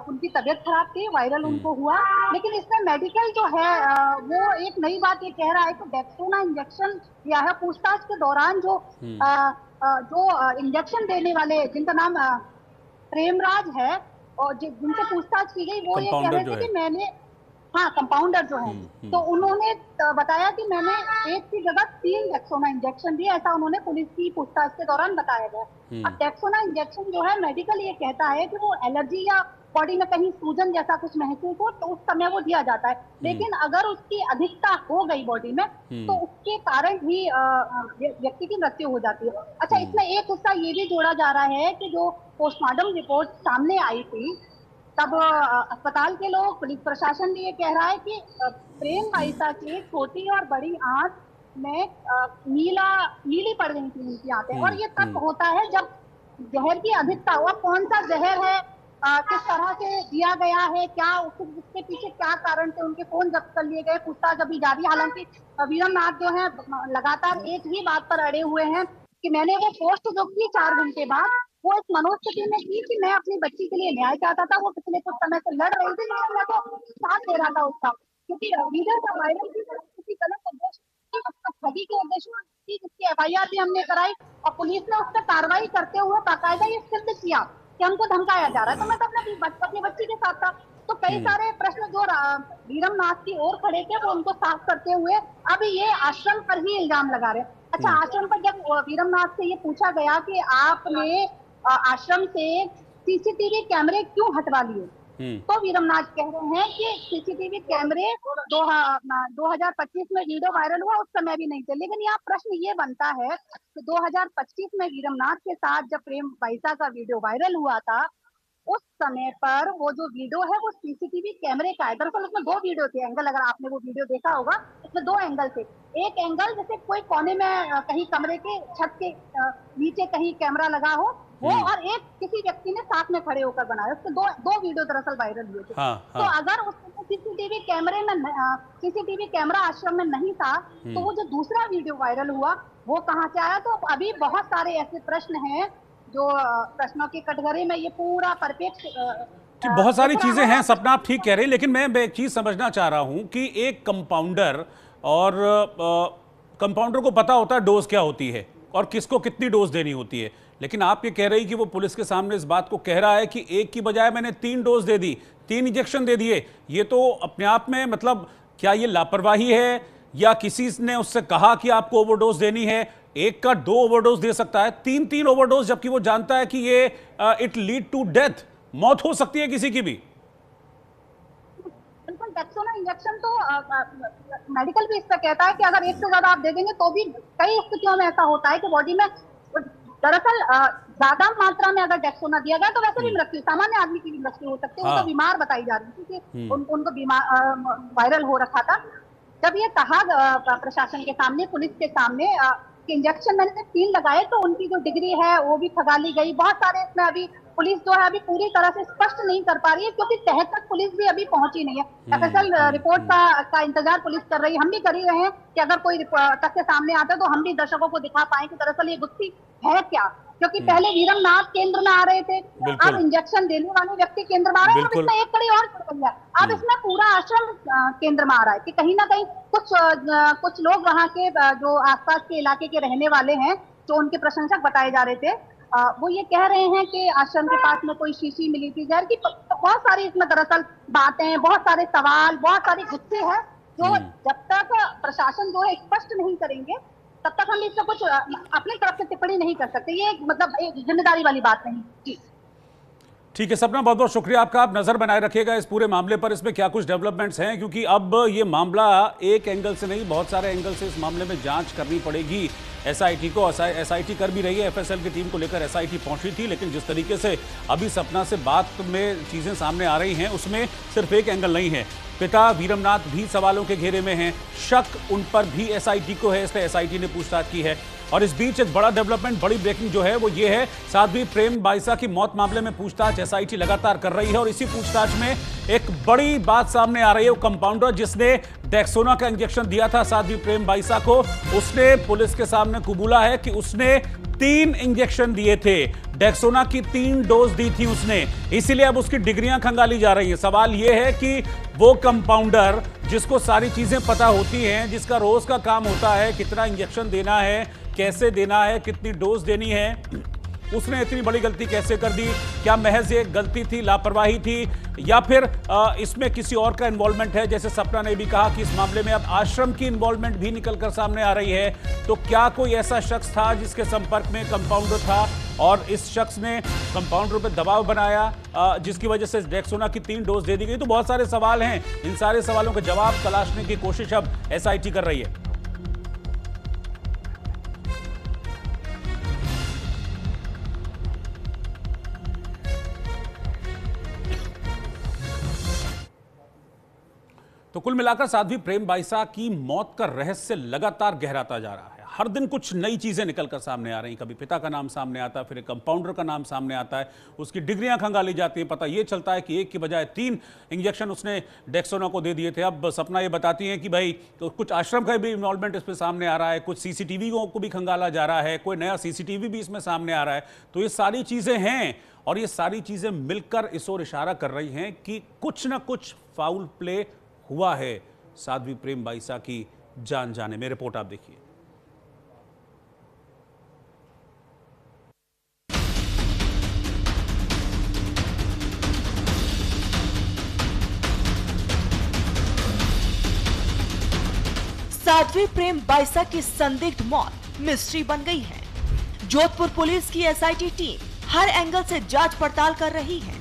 उनकी तबीयत खराब थी, वायरल उनको हुआ, लेकिन इसमें मेडिकल जो है वो एक नई बात ये कह रहा है कि डेक्सोना इंजेक्शन दिया है। पूछताछ के दौरान जो इंजेक्शन देने वाले, जिनका नाम प्रेमराज है और जिनसे पूछताछ की गई, वो ये कह रहे थे कि मैंने, हाँ, कंपाउंडर जो है, तो उन्होंने बताया कि मैंने एक की जगह 3 डेक्सोना इंजेक्शन दिए, ऐसा उन्होंने पुलिस की पूछताछ के दौरान बताया गया। अब डेक्सोना इंजेक्शन जो है मेडिकल ये कहता है कि वो एलर्जी या बॉडी में कहीं सूजन जैसा कुछ महसूस हो तो उस समय वो दिया जाता है, लेकिन अगर उसकी अधिकता हो गई बॉडी में तो उसके कारण ही व्यक्ति की मृत्यु हो जाती है। अच्छा, इसमें एक हिस्सा ये भी जोड़ा जा रहा है कि जो पोस्टमार्टम रिपोर्ट सामने आई थी, तब अस्पताल के लोग, पुलिस प्रशासन भी ये कह रहा है कि प्रेम बाईसा की छोटी और बड़ी आंख में नीली पड़ गई थी उनकी आंखें, और ये तब होता है जब जहर की अधिकता हो। कौन सा जहर है, किस तरह से दिया गया है, क्या उसके पीछे क्या कारण थे, उनके फोन जब्त कर लिए गए, पूछताछ अभी जारी। हालांकि वीरमनाथ जो है लगातार एक ही बात पर अड़े हुए हैं कि मैंने वो पोस्ट जो की 4 घंटे बाद, वो इस मनोस्थिति में की कि मैं अपनी बच्ची के लिए न्याय चाहता था। वो पिछले कुछ समय से लड़ रही थी, मैं तो साथ दे रहा था उसका, क्योंकि वीडियो का वायरल किसी गलत उद्देश्य, ठगी के उद्देश्य की, जिसकी FIR भी हमने कराई और पुलिस ने उस पर कार्रवाई करते हुए बाकायदा ये सिद्ध किया कि हमको धमकाया जा रहा है। तो मैं तो अपनी बच्ची के साथ था। तो कई सारे प्रश्न जो वीरमनाथ की ओर खड़े थे वो उनको साफ करते हुए अब ये आश्रम पर ही इल्जाम लगा रहे हैं। अच्छा, आश्रम पर जब वीरमनाथ से ये पूछा गया कि आपने आश्रम से CCTV कैमरे क्यों हटवा लिए, तो वीरमनाथ कह रहे हैं कि CCTV कैमरे 2025 में वीडियो वायरल हुआ, उस समय भी नहीं थे। लेकिन यहाँ प्रश्न ये बनता है कि 2025 में वीरमनाथ के साथ जब प्रेम बाईसा का वीडियो वायरल हुआ था, उस समय पर वो जो वीडियो है वो CCTV कैमरे का है। दरअसल उसमें 2 वीडियो थे एंगल, अगर आपने वो वीडियो देखा होगा, उसमें 2 एंगल थे। एक एंगल जैसे कोई कोने में कहीं कमरे के छत के नीचे कहीं कैमरा लगा हो वो, और एक किसी व्यक्ति ने साथ में खड़े होकर बनाया। उसके दो वीडियो दरअसल वायरल हुए थे। तो अगर उस CCTV कैमरे में CCTV कैमरा आश्रम में नहीं था तो वो जो दूसरा वीडियो वायरल हुआ वो कहाँ से आया? तो अभी बहुत सारे ऐसे प्रश्न हैं जो प्रश्नों के कटघरे में ये पूरा परफेक्ट बहुत सारी चीजें हैं। सपना, आप ठीक कह रहे हैं, लेकिन मैं एक चीज समझना चाह रहा हूं कि एक कंपाउंडर और कंपाउंडर को पता होता है डोज क्या होती है और किसको कितनी डोज देनी होती है, लेकिन आप ये कह रही कि वो पुलिस के सामने इस बात को कह रहा है कि एक की बजाय मैंने 3 डोज दे दी, 3 इंजेक्शन दे दिए। ये तो अपने आप में, मतलब क्या ये लापरवाही है या किसी ने उससे कहा कि आपको ओवरडोज देनी है? एक का 2 ओवरडोज दे सकता है, 3 ओवरडोज, जबकि वो जानता है कि ये इट लीड टू डेथ, मौत हो सकती है किसी की भी। बिल्कुल, डेक्सोना इंजेक्शन तो मेडिकल भी इस पर कहता है कि अगर एक से ज्यादा आप दे देंगे तो भी कई स्थितियों में ऐसा होता है कि बॉडी में दरअसल ज्यादा मात्रा में अगर डेक्सोना दिया गया तो वैसे भी मृत्यु, सामान्य आदमी की भी मृत्यु हो सकती है। वो तो बीमार बताई जा रही थी कि उनको बीमार वायरल हो रखा था। जब ये कहा प्रशासन के सामने, पुलिस के सामने इंजेक्शन मैंने 3 लगाए तो उनकी जो डिग्री है वो भी खगाली गई। बहुत सारे इसमें अभी पुलिस जो है अभी पूरी तरह से स्पष्ट नहीं कर पा रही है, क्योंकि तह तक पुलिस भी अभी पहुंची नहीं है। दरअसल रिपोर्ट का इंतजार पुलिस कर रही है। हम भी कर ही रहे हैं कि अगर कोई तथ्य सामने आता है तो हम भी दर्शकों को दिखा पाए कि दरअसल ये गुत्थी है क्या, क्योंकि पहले वीरमनाथ केंद्र में आ रहे थे, अब इंजेक्शन देने वाले व्यक्ति केंद्र में आ रहे हैं। अब इसमें एक कड़ी और जुड़ गई है, अब इसमें पूरा आश्रम केंद्र में आ रहा है कि कहीं ना कहीं कुछ लोग वहाँ के जो आसपास के इलाके के रहने वाले हैं, जो उनके प्रशंसक बताए जा रहे थे, वो ये कह रहे हैं कि आश्रम के पास में कोई शीशी मिली थी जहर की। बहुत सारी इसमें दरअसल बातें, बहुत सारे सवाल, बहुत सारी गुस्से हैं जो जब तक प्रशासन जो है स्पष्ट नहीं करेंगे तब तक हम इससे कुछ अपनी तरफ से टिप्पणी नहीं कर सकते। ये मतलब एक जिम्मेदारी वाली बात नहीं। जी ठीक है सपना, बहुत बहुत शुक्रिया आपका। आप नजर बनाए रखिएगा इस पूरे मामले पर, इसमें क्या कुछ डेवलपमेंट्स हैं, क्योंकि अब ये मामला एक एंगल से नहीं, बहुत सारे एंगल से इस मामले में जांच करनी पड़ेगी SIT को। SIT कर भी रही है, FSL की टीम को लेकर SIT पहुंची थी, लेकिन जिस तरीके से अभी सपना से बात में चीजें सामने आ रही हैं उसमें सिर्फ एक एंगल नहीं है। पिता वीरमनाथ भी सवालों के घेरे में हैं, शक उन पर भी SIT को है, इसलिए SIT ने पूछताछ की है। और इस बीच एक बड़ा डेवलपमेंट, बड़ी ब्रेकिंग जो है वो ये है, साध्वी प्रेम बाईसा की मौत मामले में पूछताछ SIT लगातार कर रही है और इसी पूछताछ में एक बड़ी बात सामने आ रही है। वो कंपाउंडर जिसने डेक्सोना का इंजेक्शन दिया था साध्वी प्रेम बाईसा को, उसने पुलिस के सामने ने कबूला है कि उसने 3 इंजेक्शन दिए थे, डेक्सोना की 3 डोज दी थी उसने, इसीलिए अब उसकी डिग्रियां खंगाली जा रही हैं। सवाल यह है कि वो कंपाउंडर जिसको सारी चीजें पता होती हैं, जिसका रोज का काम होता है कितना इंजेक्शन देना है, कैसे देना है, कितनी डोज देनी है, उसने इतनी बड़ी गलती कैसे कर दी? क्या महज एक गलती थी, लापरवाही थी, या फिर इसमें किसी और का इन्वॉल्वमेंट है? जैसे सपना ने भी कहा कि इस मामले में अब आश्रम की इन्वॉल्वमेंट भी निकलकर सामने आ रही है। तो क्या कोई ऐसा शख्स था जिसके संपर्क में कंपाउंडर था और इस शख्स ने कंपाउंडर पर दबाव बनाया, जिसकी वजह से डेक्सोना की 3 डोज दे दी गई? तो बहुत सारे सवाल हैं, इन सारे सवालों के जवाब तलाशने की कोशिश अब SIT कर रही है। तो कुल मिलाकर साध्वी प्रेम बाईसा की मौत का रहस्य लगातार गहराता जा रहा है। हर दिन कुछ नई चीजें निकलकर सामने आ रही। कभी पिता का नाम सामने आता है, फिर एक कंपाउंडर का नाम सामने आता है, उसकी डिग्रियां खंगाली जाती हैं। पता यह चलता है कि 1 की बजाय 3 इंजेक्शन उसने डेक्सोना को दे दिए थे। अब सपना ये बताती हैं कि भाई तो कुछ आश्रम का भी इन्वॉल्वमेंट इसमें सामने आ रहा है, कुछ CCTV को भी खंगाला जा रहा है, कोई नया CCTV भी इसमें सामने आ रहा है। तो ये सारी चीजें हैं और ये सारी चीजें मिलकर इस ओर इशारा कर रही हैं कि कुछ ना कुछ फाउल प्ले हुआ है साध्वी प्रेम बाईसा की जान जाने में। रिपोर्ट आप देखिए। साध्वी प्रेम बाईसा की संदिग्ध मौत मिस्ट्री बन गई है। जोधपुर पुलिस की SIT टीम हर एंगल से जांच पड़ताल कर रही है।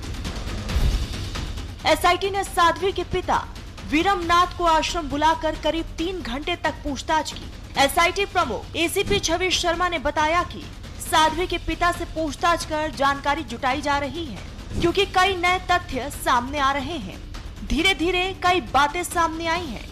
SIT ने साध्वी के पिता वीरमनाथ को आश्रम बुलाकर करीब 3 घंटे तक पूछताछ की। SIT प्रमुख ACP छवि शर्मा ने बताया कि साध्वी के पिता से पूछताछ कर जानकारी जुटाई जा रही है, क्योंकि कई नए तथ्य सामने आ रहे हैं। धीरे धीरे कई बातें सामने आई हैं।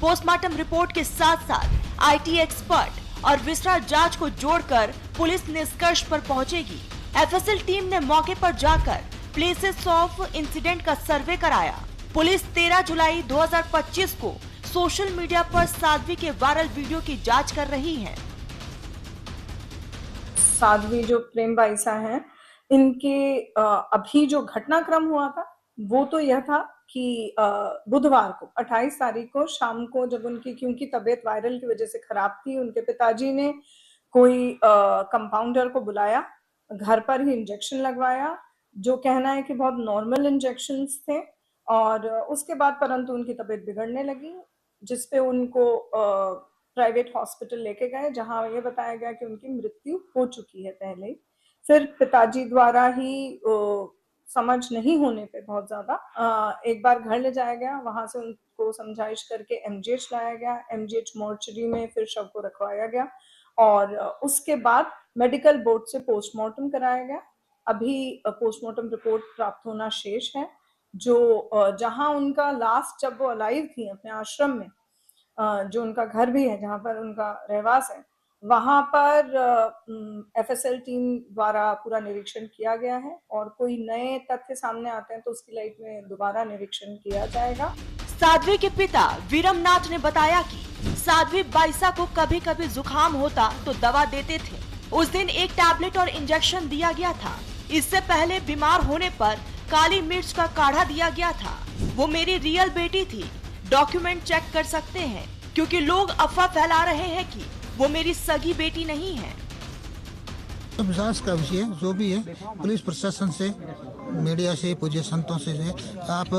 पोस्टमार्टम रिपोर्ट के साथ साथ IT एक्सपर्ट और विस्तार जांच को जोड़कर पुलिस निष्कर्ष पर पहुंचेगी। FSL टीम ने मौके पर जाकर प्लेसेस ऑफ इंसिडेंट का सर्वे कराया। पुलिस 13 जुलाई 2025 को सोशल मीडिया पर साध्वी के वायरल वीडियो की जांच कर रही है। साध्वी जो प्रेम बाईसा हैं, इनके अभी जो घटनाक्रम हुआ था वो तो यह था कि बुधवार को 28 तारीख को शाम को, जब उनकी क्योंकि तबीयत वायरल की वजह से खराब थी, उनके पिताजी ने कोई कंपाउंडर को बुलाया, घर पर ही इंजेक्शन लगवाया, जो कहना है कि बहुत नॉर्मल इंजेक्शंस थे। और उसके बाद परंतु उनकी तबीयत बिगड़ने लगी, जिसपे उनको प्राइवेट हॉस्पिटल लेके गए, जहां ये बताया गया कि उनकी मृत्यु हो चुकी है पहले ही। फिर पिताजी द्वारा ही समझ नहीं होने पे बहुत ज्यादा एक बार घर ले जाया गया, वहां से उनको समझाइश करके MGH लाया गया। MGH मोर्चरी में फिर शव को रखवाया गया और उसके बाद मेडिकल बोर्ड से पोस्टमार्टम कराया गया। अभी पोस्टमार्टम रिपोर्ट प्राप्त होना शेष है। जो जहां उनका लास्ट, जब वो अलाइव थी अपने आश्रम में, जो उनका घर भी है जहां पर उनका रहवास है, वहां पर FSL टीम द्वारा पूरा निरीक्षण किया गया है और कोई नए तथ्य सामने आते हैं तो उसकी लाइट में दोबारा निरीक्षण किया जाएगा। साध्वी के पिता वीरमनाथ ने बताया कि साध्वी बाईसा को कभी कभी जुकाम होता तो दवा देते थे। उस दिन एक टैबलेट और इंजेक्शन दिया गया था। इससे पहले बीमार होने पर काली मिर्च का काढ़ा दिया गया था। वो मेरी रियल बेटी थी, डॉक्यूमेंट चेक कर सकते हैं, क्योंकि लोग अफवाह फैला रहे हैं कि वो मेरी सगी बेटी नहीं है। सब जांच का विषय जो भी है, पुलिस प्रशासन से, मीडिया से, पूज्य संतों से आप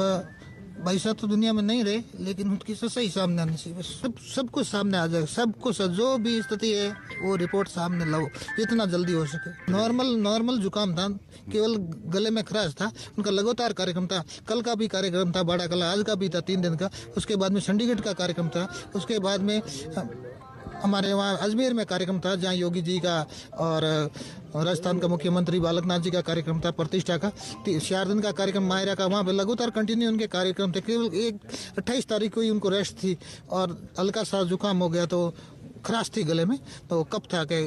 बाईसा तो दुनिया में नहीं रहे, लेकिन उनकी सच्चाई सामने आनी चाहिए। सब कुछ सामने आ जाएगा, सब कुछ जो भी स्थिति है वो रिपोर्ट सामने लाओ जितना जल्दी हो सके। नॉर्मल जुकाम था, केवल गले में खराश था। उनका लगातार कार्यक्रम था, कल का भी कार्यक्रम था, बड़ा कल आज का भी था 3 दिन का। उसके बाद में चंडीगढ़ का कार्यक्रम था, उसके बाद में हमारे वहाँ अजमेर में कार्यक्रम था, जहाँ योगी जी का और राजस्थान का मुख्यमंत्री बालकनाथ जी का कार्यक्रम था, प्रतिष्ठा का 4 दिन का कार्यक्रम मायरा का। वहाँ पे लगातार कंटिन्यू उनके कार्यक्रम थे। केवल 28 तारीख को ही उनको रेस्ट थी और हल्का सा जुकाम हो गया, तो खराश थी गले में। तो कब था कि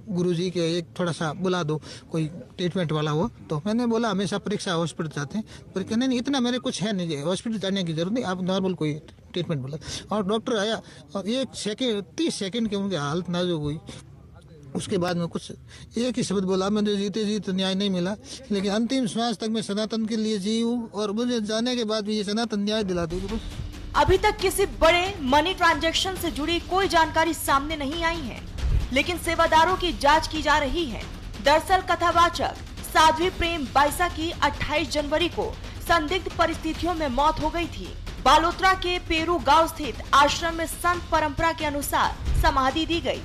गुरुजी के एक थोड़ा सा बुला दो, कोई ट्रीटमेंट वाला हो। तो मैंने बोला हमेशा परीक्षा हॉस्पिटल जाते हैं, पर कहने नहीं इतना मेरे कुछ है नहीं, हॉस्पिटल जाने की जरूरत नहीं, आप नॉर्मल कोई ट्रीटमेंट बोला। और डॉक्टर आया और 1 सेकेंड 30 सेकेंड के उनकी हालत नाजुक हुई, उसके बाद में कुछ एक ही शब्द बोला, मुझे जीते जी तो न्याय नहीं मिला, लेकिन अंतिम श्वास तक मैं सनातन के लिए जी हूँ और मुझे जाने के बाद भी ये सनातन न्याय दिला दूँ। अभी तक किसी बड़े मनी ट्रांजैक्शन से जुड़ी कोई जानकारी सामने नहीं आई है, लेकिन सेवादारों की जांच की जा रही है। दरअसल कथावाचक साध्वी प्रेम बाइसा की 28 जनवरी को संदिग्ध परिस्थितियों में मौत हो गई थी। बालोतरा के पेरू गांव स्थित आश्रम में संत परंपरा के अनुसार समाधि दी गई।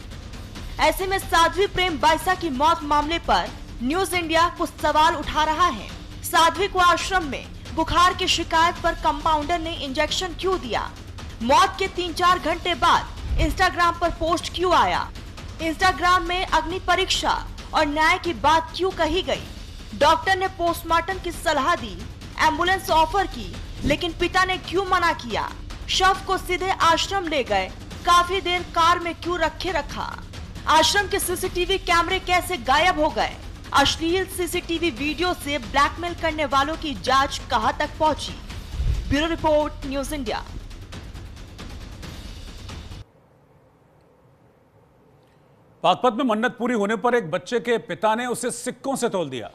ऐसे में साध्वी प्रेम बाइसा की मौत मामले पर न्यूज इंडिया कुछ सवाल उठा रहा है। साध्वी को आश्रम में बुखार की शिकायत पर कंपाउंडर ने इंजेक्शन क्यों दिया? मौत के 3-4 घंटे बाद इंस्टाग्राम पर पोस्ट क्यों आया? इंस्टाग्राम में अग्नि परीक्षा और न्याय की बात क्यों कही गई? डॉक्टर ने पोस्टमार्टम की सलाह दी, एम्बुलेंस ऑफर की, लेकिन पिता ने क्यों मना किया? शव को सीधे आश्रम ले गए, काफी देर कार में क्यों रखा? आश्रम के सीसीटीवी कैमरे कैसे गायब हो गए? अश्लील सीसीटीवी वीडियो से ब्लैकमेल करने वालों की जांच कहां तक पहुंची? Bureau report, news India. Baghpat में मन्नत पूरी होने पर एक बच्चे के पिता ने उसे सिक्कों से तौल दिया।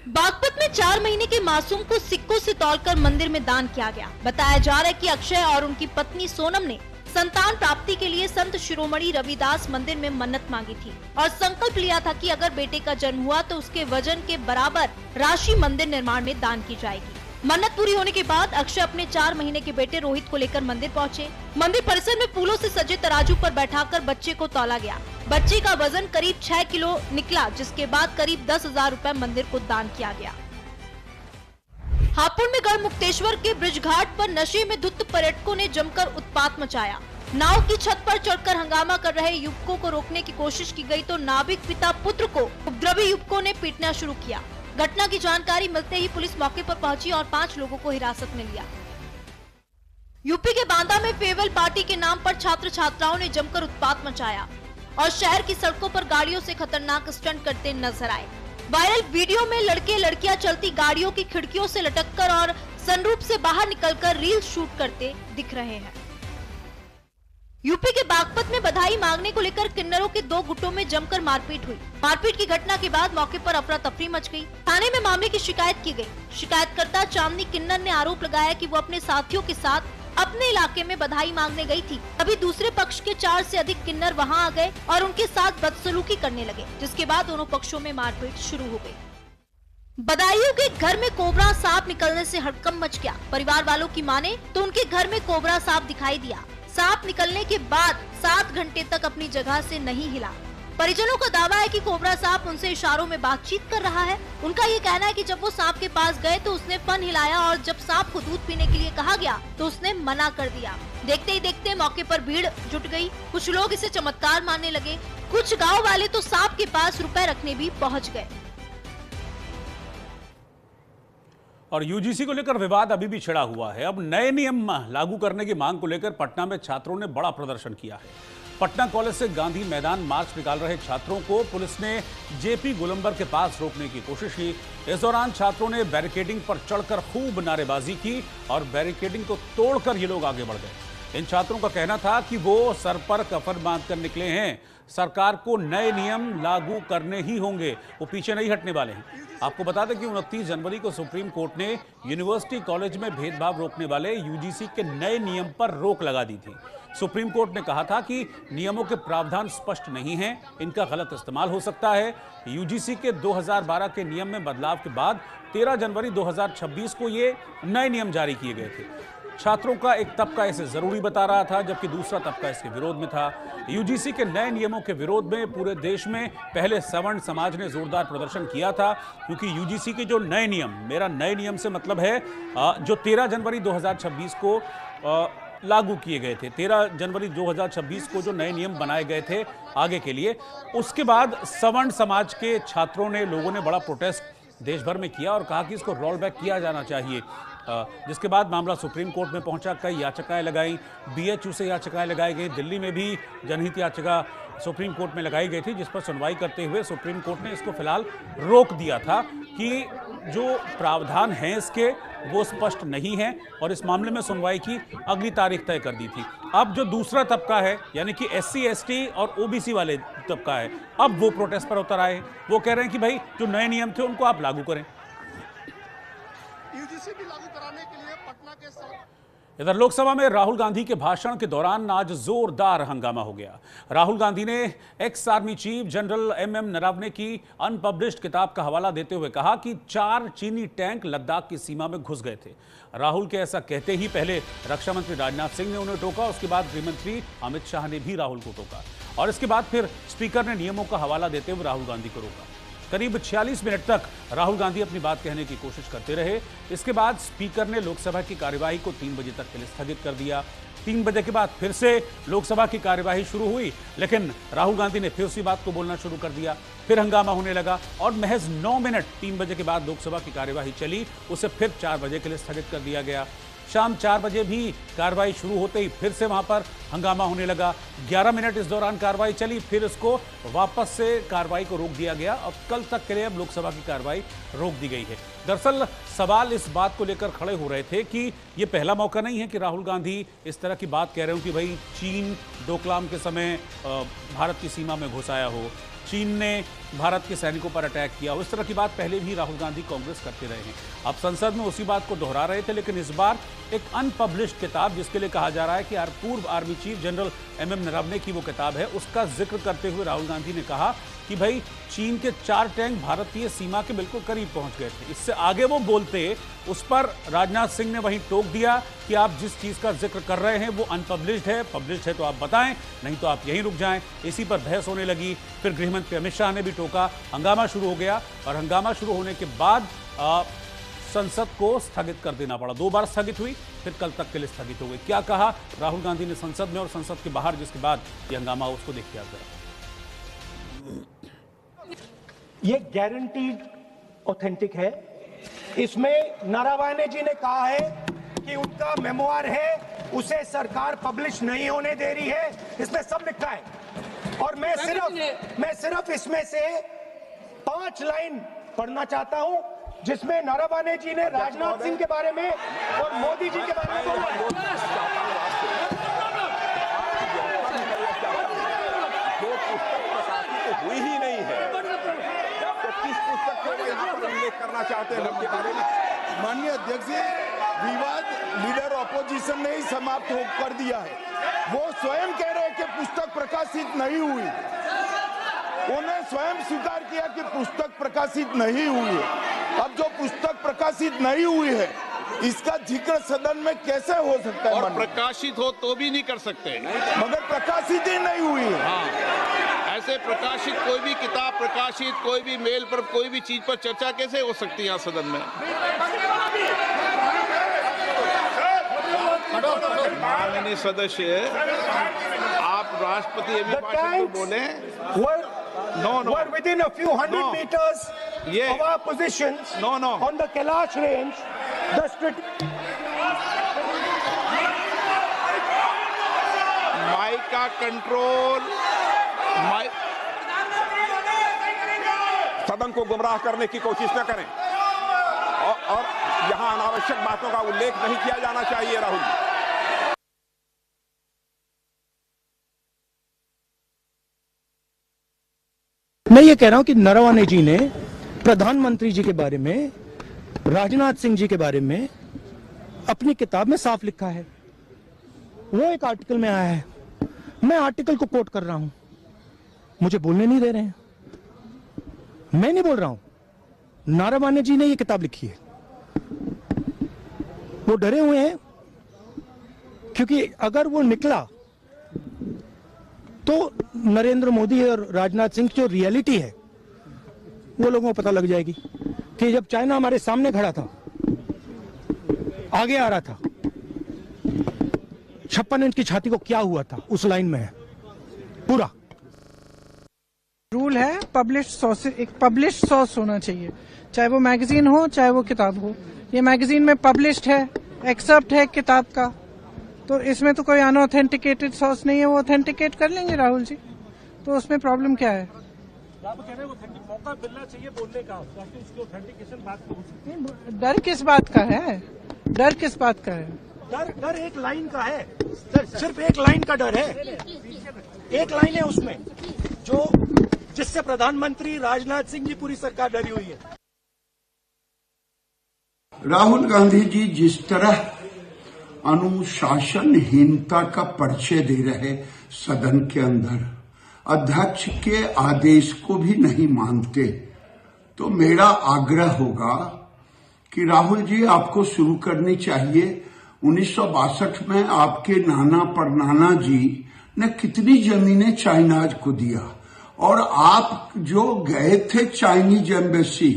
बागपत में 4 महीने के मासूम को सिक्कों से तौलकर मंदिर में दान किया गया। बताया जा रहा है कि अक्षय और उनकी पत्नी सोनम ने संतान प्राप्ति के लिए संत शिरोमणि रविदास मंदिर में मन्नत मांगी थी और संकल्प लिया था कि अगर बेटे का जन्म हुआ तो उसके वजन के बराबर राशि मंदिर निर्माण में दान की जाएगी। मन्नत पूरी होने के बाद अक्षय अपने 4 महीने के बेटे रोहित को लेकर मंदिर पहुंचे। मंदिर परिसर में फूलों से सजे तराजू पर बैठाकर बच्चे को तौला गया। बच्चे का वजन करीब 6 किलो निकला, जिसके बाद करीब 10,000 रुपए मंदिर को दान किया गया। हापुड़ में गढ़मुक्तेश्वर के ब्रिज घाट पर नशे में धुत पर्यटकों ने जमकर उत्पात मचाया। नाव की छत पर चढ़कर हंगामा कर रहे युवकों को रोकने की कोशिश की गई तो नाविक पिता पुत्र को उपद्रवी युवकों ने पीटना शुरू किया। घटना की जानकारी मिलते ही पुलिस मौके पर पहुंची और 5 लोगों को हिरासत में लिया। यूपी के बांदा में फेयरवेल पार्टी के नाम पर छात्र छात्राओं ने जमकर उत्पात मचाया और शहर की सड़कों पर गाड़ियों से खतरनाक स्टंट करते नजर आए। वायरल वीडियो में लड़के लड़कियां चलती गाड़ियों की खिड़कियों से लटककर और सनरूफ से बाहर निकलकर रील शूट करते दिख रहे हैं। यूपी के बागपत में बधाई मांगने को लेकर किन्नरों के 2 गुटों में जमकर मारपीट हुई। मारपीट की घटना के बाद मौके पर अफरा तफरी मच गई। थाने में मामले की शिकायत की गई। शिकायतकर्ता चांदनी किन्नर ने आरोप लगाया कि वो अपने साथियों के साथ अपने इलाके में बधाई मांगने गई थी। तभी दूसरे पक्ष के 4 से अधिक किन्नर वहां आ गए और उनके साथ बदसलूकी करने लगे, जिसके बाद दोनों पक्षों में मारपीट शुरू हो गई। बदायूं के घर में कोबरा सांप निकलने से हड़कंप मच गया। परिवार वालों की माने तो उनके घर में कोबरा सांप दिखाई दिया। सांप निकलने के बाद 7 घंटे तक अपनी जगह से नहीं हिला। परिजनों का दावा है कि कोबरा सांप उनसे इशारों में बातचीत कर रहा है। उनका ये कहना है कि जब वो सांप के पास गए तो उसने फन हिलाया और जब सांप को दूध पीने के लिए कहा गया तो उसने मना कर दिया। देखते ही देखते मौके पर भीड़ जुट गई। कुछ लोग इसे चमत्कार मानने लगे। कुछ गाँव वाले तो सांप के पास रुपए रखने भी पहुँच गए। और यूजीसी को लेकर विवाद अभी भी छिड़ा हुआ है। अब नए नियम लागू करने की मांग को लेकर पटना में छात्रों ने बड़ा प्रदर्शन किया है। पटना कॉलेज से गांधी मैदान मार्च निकाल रहे छात्रों को पुलिस ने जेपी गोलंबर के पास रोकने की कोशिश की। इस दौरान छात्रों ने बैरिकेडिंग पर चढ़कर खूब नारेबाजी की और बैरिकेडिंग को तोड़कर ये लोग आगे बढ़ गए। इन छात्रों का कहना था कि वो सर पर कफन बांधकर निकले हैं, सरकार को नए नियम लागू करने ही होंगे, वो पीछे नहीं हटने वाले हैं। आपको बता दें कि 29 जनवरी को सुप्रीम कोर्ट ने यूनिवर्सिटी कॉलेज में भेदभाव रोकने वाले यूजीसी के नए नियम पर रोक लगा दी थी। सुप्रीम कोर्ट ने कहा था कि नियमों के प्रावधान स्पष्ट नहीं हैं, इनका गलत इस्तेमाल हो सकता है। यूजीसी के 2012 के नियम में बदलाव के बाद 13 जनवरी 2026 को ये नए नियम जारी किए गए थे। छात्रों का एक तबका इसे जरूरी बता रहा था, जबकि दूसरा तबका इसके विरोध में था। यूजीसी के नए नियमों के विरोध में पूरे देश में पहले सवर्ण समाज ने जोरदार प्रदर्शन किया था, क्योंकि यूजीसी के जो नए नियम, मेरा नए नियम से मतलब है जो 13 जनवरी 2026 को लागू किए गए थे, 13 जनवरी 2026 को जो नए नियम बनाए गए थे आगे के लिए, उसके बाद सवर्ण समाज के छात्रों ने, लोगों ने बड़ा प्रोटेस्ट देश भर में किया और कहा कि इसको रोल बैक किया जाना चाहिए। जिसके बाद मामला सुप्रीम कोर्ट में पहुंचा, कई याचिकाएं लगाई, बीएचयू से याचिकाएं लगाई गई, दिल्ली में भी जनहित याचिका सुप्रीम कोर्ट में लगाई गई थी, जिस पर सुनवाई करते हुए सुप्रीम कोर्ट ने इसको फिलहाल रोक दिया था कि जो प्रावधान हैं इसके वो स्पष्ट नहीं है और इस मामले में सुनवाई की अगली तारीख तय कर दी थी। अब जो दूसरा तबका है यानी कि SC ST और OBC वाले तबका है, अब वो प्रोटेस्ट पर उतर आए। वो कह रहे हैं कि भाई जो नए नियम थे उनको आप लागू करें। UGC भी लागू कराने के लिए पटना के साथ इधर लोकसभा में राहुल गांधी के भाषण के दौरान आज जोरदार हंगामा हो गया। राहुल गांधी ने ex army chief general MM Naravane की अनपब्लिश्ड किताब का हवाला देते हुए कहा कि 4 चीनी टैंक लद्दाख की सीमा में घुस गए थे। राहुल के ऐसा कहते ही पहले रक्षा मंत्री राजनाथ सिंह ने उन्हें टोका, उसके बाद गृह मंत्री अमित शाह ने भी राहुल को टोका और इसके बाद फिर स्पीकर ने नियमों का हवाला देते हुए राहुल गांधी को रोका। करीब 46 मिनट तक राहुल गांधी अपनी बात कहने की कोशिश करते रहे। इसके बाद स्पीकर ने लोकसभा की कार्यवाही को 3 बजे तक के लिए स्थगित कर दिया। 3 बजे के बाद फिर से लोकसभा की कार्यवाही शुरू हुई, लेकिन राहुल गांधी ने फिर उसी बात को बोलना शुरू कर दिया। फिर हंगामा होने लगा और महज 9 मिनट 3 बजे के बाद लोकसभा की कार्यवाही चली, उसे फिर 4 बजे के लिए स्थगित कर दिया गया। शाम 4 बजे भी कार्रवाई शुरू होते ही फिर से वहां पर हंगामा होने लगा। 11 मिनट इस दौरान कार्रवाई चली, फिर इसको वापस से कार्रवाई को रोक दिया गया और कल तक के लिए अब लोकसभा की कार्रवाई रोक दी गई है। दरअसल सवाल इस बात को लेकर खड़े हो रहे थे कि ये पहला मौका नहीं है कि राहुल गांधी इस तरह की बात कह रहे हो कि भाई चीन डोकलाम के समय भारत की सीमा में घुस आया हो, चीन ने भारत के सैनिकों पर अटैक किया। इस तरह की बात पहले भी राहुल गांधी कांग्रेस करते रहे हैं। अब संसद में उसी बात को दोहरा रहे थे, लेकिन इस बार एक अनपब्लिश्ड किताब जिसके लिए कहा जा रहा है कि पूर्व army chief general MM Naravane की वो किताब है, उसका जिक्र करते हुए राहुल गांधी ने कहा कि भाई चीन के 4 टैंक भारतीय सीमा के बिल्कुल करीब पहुंच गए थे। इससे आगे वो बोलते उस पर राजनाथ सिंह ने वहीं टोक दिया कि आप जिस चीज का जिक्र कर रहे हैं वो अनपब्लिश्ड है, पब्लिश्ड है तो आप बताएं, नहीं तो आप यहीं रुक जाएं। इसी पर बहस होने लगी। फिर गृह मंत्री अमित शाह ने भी टोका, हंगामा शुरू हो गया और हंगामा शुरू होने के बाद संसद को स्थगित कर देना पड़ा। 2 बार स्थगित हुई, फिर कल तक के लिए स्थगित हो गई। क्या कहा राहुल गांधी ने संसद में और संसद के बाहर जिसके बाद ये हंगामा, उसको देखिए आप जरा। ये गारंटीड ऑथेंटिक है। इसमें नारावाने जी ने कहा है कि उनका मेमोआर है, उसे सरकार पब्लिश नहीं होने दे रही है, इसमें सब लिखा है। और मैं सिर्फ इसमें से 5 लाइन पढ़ना चाहता हूं जिसमें नारावाने जी ने राजनाथ सिंह के बारे में और मोदी जी के बारे में बोला है। जो पुस्तक प्रकाशित हुई ही नहीं है तो किस पुस्तक को यहाँ पर उल्लेख करना चाहते हैं उनके बारे में? माननीय अध्यक्ष जी, विवाद लीडर ऑपोजिशन ने ही समाप्त कर दिया है। वो स्वयं कह रहे हैं कि पुस्तक प्रकाशित नहीं हुई। उन्हें स्वयं स्वीकार किया कि पुस्तक प्रकाशित नहीं हुई है। अब जो पुस्तक प्रकाशित नहीं हुई है इसका जिक्र सदन में कैसे हो सकता है? और प्रकाशित हो तो भी नहीं कर सकते, मगर प्रकाशित ही नहीं हुई है। हाँ, ऐसे प्रकाशित कोई भी किताब प्रकाशित, कोई भी मेल पर, कोई भी चीज पर चर्चा कैसे हो सकती है यहाँ सदन में? माननीय सदस्य, आप राष्ट्रपति अभी भाषण में बोले। No. We're within a few hundred meters of our positions on the Kailash range. Mike का कंट्रोल, सदन को गुमराह करने की कोशिश न करें और यहाँ अनावश्यक बातों का उल्लेख नहीं किया जाना चाहिए। राहुल जी, मैं ये कह रहा हूं कि नरवणे जी ने प्रधानमंत्री जी के बारे में, राजनाथ सिंह जी के बारे में अपनी किताब में साफ लिखा है। वो एक आर्टिकल में आया है, मैं आर्टिकल को कोट कर रहा हूं, मुझे बोलने नहीं दे रहे हैं। मैं नहीं बोल रहा हूं, नरवणे जी ने ये किताब लिखी है। वो डरे हुए हैं क्योंकि अगर वो निकला तो नरेंद्र मोदी और राजनाथ सिंह की जो रियलिटी है वो लोगों को पता लग जाएगी कि जब चाइना हमारे सामने खड़ा था, आगे आ रहा था, 56 इंच की छाती को क्या हुआ था, उस लाइन में है पूरा। रूल है पब्लिश सोर्स, एक पब्लिश सोर्स होना चाहिए, चाहे वो मैगजीन हो चाहे वो किताब हो। ये मैगजीन में पब्लिश्ड है, एक्सेप्ट है किताब का, तो इसमें तो कोई अनऑथेंटिकेटेड सोर्स नहीं है, वो ऑथेंटिकेट कर लेंगे राहुल जी, तो उसमें प्रॉब्लम क्या है? आप कह रहे हैं मौका मिलना चाहिए बोलने का, ताकि उसकी ऑथेंटिकेशन बात हो सकती है। डर किस बात का है? डर किस बात का है? डर एक लाइन का है, सिर्फ एक लाइन का डर है। एक लाइन है उसमें जो जिससे प्रधानमंत्री राजनाथ सिंह की पूरी सरकार डरी हुई है। राहुल गांधी जी जिस तरह अनुशासनहीनता का परिचय दे रहे सदन के अंदर, अध्यक्ष के आदेश को भी नहीं मानते, तो मेरा आग्रह होगा कि राहुल जी आपको शुरू करनी चाहिए। 1962 में आपके नाना परनाना जी ने कितनी जमीनें चाइनाज को दिया, और आप जो गए थे चाइनीज एम्बेसी,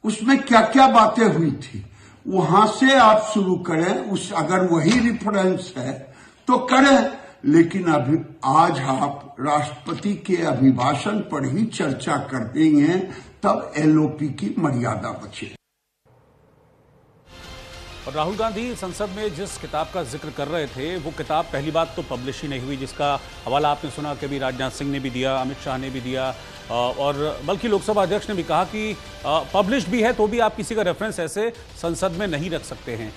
उसमें क्या क्या बातें हुई थी, वहां से आप शुरू करें। उस अगर वही रेफरेंस है तो करें, लेकिन अभी आज आप राष्ट्रपति के अभिभाषण पर ही चर्चा कर देंगे, तब एलओपी की मर्यादा बचे। और राहुल गांधी संसद में जिस किताब का जिक्र कर रहे थे, वो किताब पहली बात तो पब्लिश ही नहीं हुई, जिसका हवाला आपने सुना कि भी राजनाथ सिंह ने भी दिया, अमित शाह ने भी दिया, और बल्कि लोकसभा अध्यक्ष ने भी कहा कि पब्लिश भी है तो भी आप किसी का रेफरेंस ऐसे संसद में नहीं रख सकते हैं।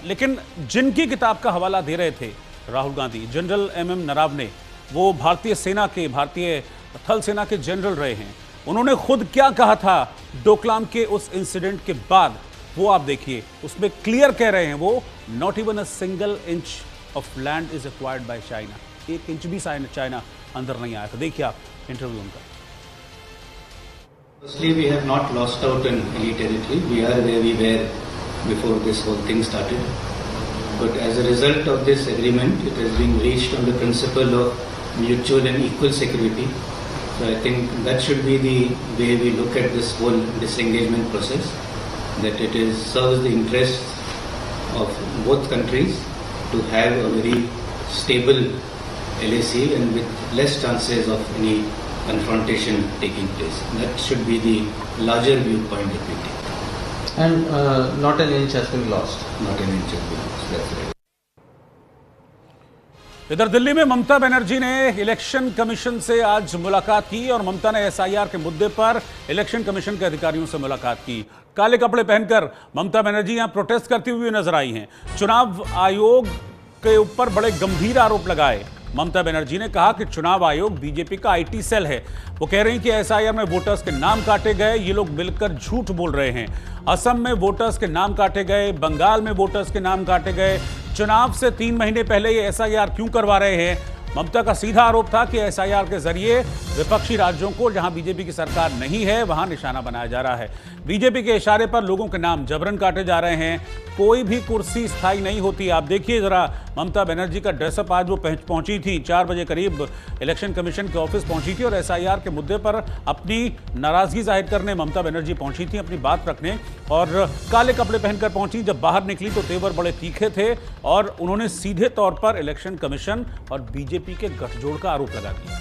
लेकिन जिनकी किताब का हवाला दे रहे थे राहुल गांधी, जनरल MM नरावने, वो भारतीय सेना के, भारतीय थल सेना के जनरल रहे हैं। उन्होंने खुद क्या कहा था डोकलाम के उस इंसिडेंट के बाद, वो आप देखिए। उसमें क्लियर कह रहे हैं वो, not even a single inch of land is acquired by China. 1 inch भी चाइना अंदर नहीं आया था। देखिए आप इंटरव्यू उनका। Firstly, we have not lost out in any territory. We are where we were before this whole thing started. But as a result of this agreement, it has been reached on the principle of mutual and equal security. So I think that should be the way we look at this whole disengagement process, that it serves the interests of both countries to have a very stable LAC and with less chances of any confrontation taking place. That should be the larger viewpoint that we take. And not an inch has been lost. Not an inch has been lost. That's right. इधर दिल्ली में ममता बनर्जी ने election commission से आज मुलाकात की, और ममता ने SIR के मुद्दे पर इलेक्शन कमीशन के अधिकारियों से मुलाकात की। काले कपड़े पहनकर ममता बनर्जी यहां प्रोटेस्ट करती हुई नजर आई हैं। चुनाव आयोग के ऊपर बड़े गंभीर आरोप लगाए। ममता बनर्जी ने कहा कि चुनाव आयोग बीजेपी का IT सेल है। वो कह रही हैं कि SIR में वोटर्स के नाम काटे गए, ये लोग मिलकर झूठ बोल रहे हैं। असम में वोटर्स के नाम काटे गए, बंगाल में वोटर्स के नाम काटे गए। चुनाव से 3 महीने पहले ये SIR क्यों करवा रहे हैं? ममता का सीधा आरोप था कि SIR के जरिए विपक्षी राज्यों को, जहां बीजेपी की सरकार नहीं है, वहां निशाना बनाया जा रहा है। बीजेपी के इशारे पर लोगों के नाम जबरन काटे जा रहे हैं। कोई भी कुर्सी स्थायी नहीं होती। आप देखिए जरा ममता बनर्जी का ड्रेसअप। आज वो पहुंची थी 4 बजे करीब इलेक्शन कमीशन के ऑफिस पहुंची थी, और SIR के मुद्दे पर अपनी नाराजगी जाहिर करने ममता बनर्जी पहुंची थी, अपनी बात रखने, और काले कपड़े पहनकर पहुंची। जब बाहर निकली तो तेवर बड़े तीखे थे, और उन्होंने सीधे तौर पर इलेक्शन कमीशन और बीजेपी के गठजोड़ का आरोप लगा दिया।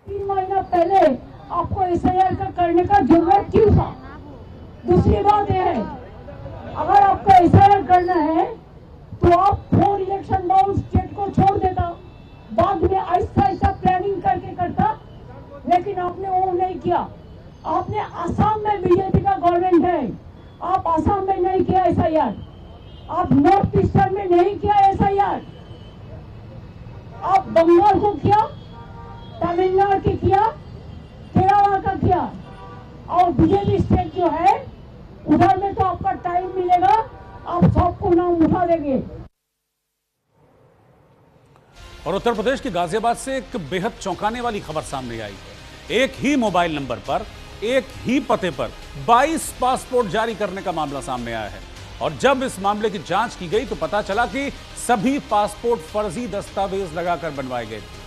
3 महीना पहले आपको SIR का करने का जरूरत क्यों था? दूसरी बात यह है, अगर आपको SIR करना है तो आप 4 इलेक्शन बाउंड स्टेट को छोड़ देता, बाद में ऐसा ऐसा प्लानिंग करके करता, लेकिन आपने वो नहीं किया। आपने असम में बीजेपी का गवर्नमेंट है, आप असम में नहीं किया SIR, आप नॉर्थ ईस्टर्न में नहीं किया SIR, आप बंगाल को किया, तमिलनाडु की किया, केरला का किया, और बीजेपी स्टेट जो है उधर में तो आपका टाइम मिलेगा, आप सबको नाम उठा देंगे। और उत्तर प्रदेश के गाजियाबाद से एक बेहद चौंकाने वाली खबर सामने आई है। एक ही मोबाइल नंबर पर, एक ही पते पर 22 पासपोर्ट जारी करने का मामला सामने आया है। और जब इस मामले की जांच की गई तो पता चला कि सभी पासपोर्ट फर्जी दस्तावेज लगाकर बनवाए गए थे।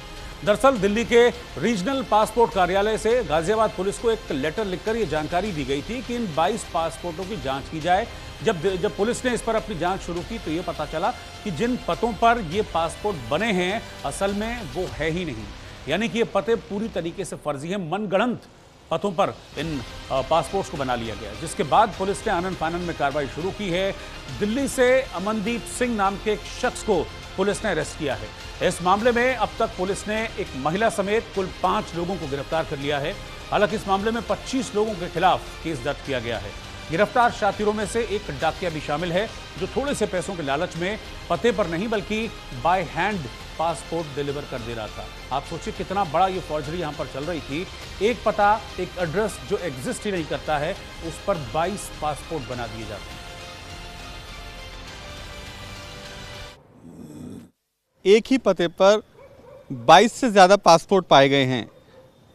दरअसल दिल्ली के रीजनल पासपोर्ट कार्यालय से गाजियाबाद पुलिस को एक लेटर लिखकर यह जानकारी दी गई थी कि इन 22 पासपोर्टों की जांच की जाए। जब पुलिस ने इस पर अपनी जांच शुरू की तो ये पता चला कि जिन पतों पर ये पासपोर्ट बने हैं असल में वो है ही नहीं, यानी कि ये पते पूरी तरीके से फर्जी हैं। मनगढ़ंत पतों पर इन पासपोर्ट्स को बना लिया गया, जिसके बाद पुलिस ने आनन फानन में कार्रवाई शुरू की है। दिल्ली से अमनदीप सिंह नाम के एक शख्स को पुलिस ने अरेस्ट किया है। इस मामले में अब तक पुलिस ने एक महिला समेत कुल 5 लोगों को गिरफ्तार कर लिया है। हालांकि इस मामले में 25 लोगों के खिलाफ केस दर्ज किया गया है। गिरफ्तार शातिरों में से एक डाकिया भी शामिल है, जो थोड़े से पैसों के लालच में पते पर नहीं बल्कि बाय हैंड पासपोर्ट डिलीवर कर दे रहा था। आप सोचिए कितना बड़ा ये फॉर्जरी यहां पर चल रही थी। एक पता, एक एड्रेस जो एग्जिस्ट ही नहीं करता है, उस पर 22 पासपोर्ट बना दिए जाते हैं। एक ही पते पर 22 से ज़्यादा पासपोर्ट पाए गए हैं।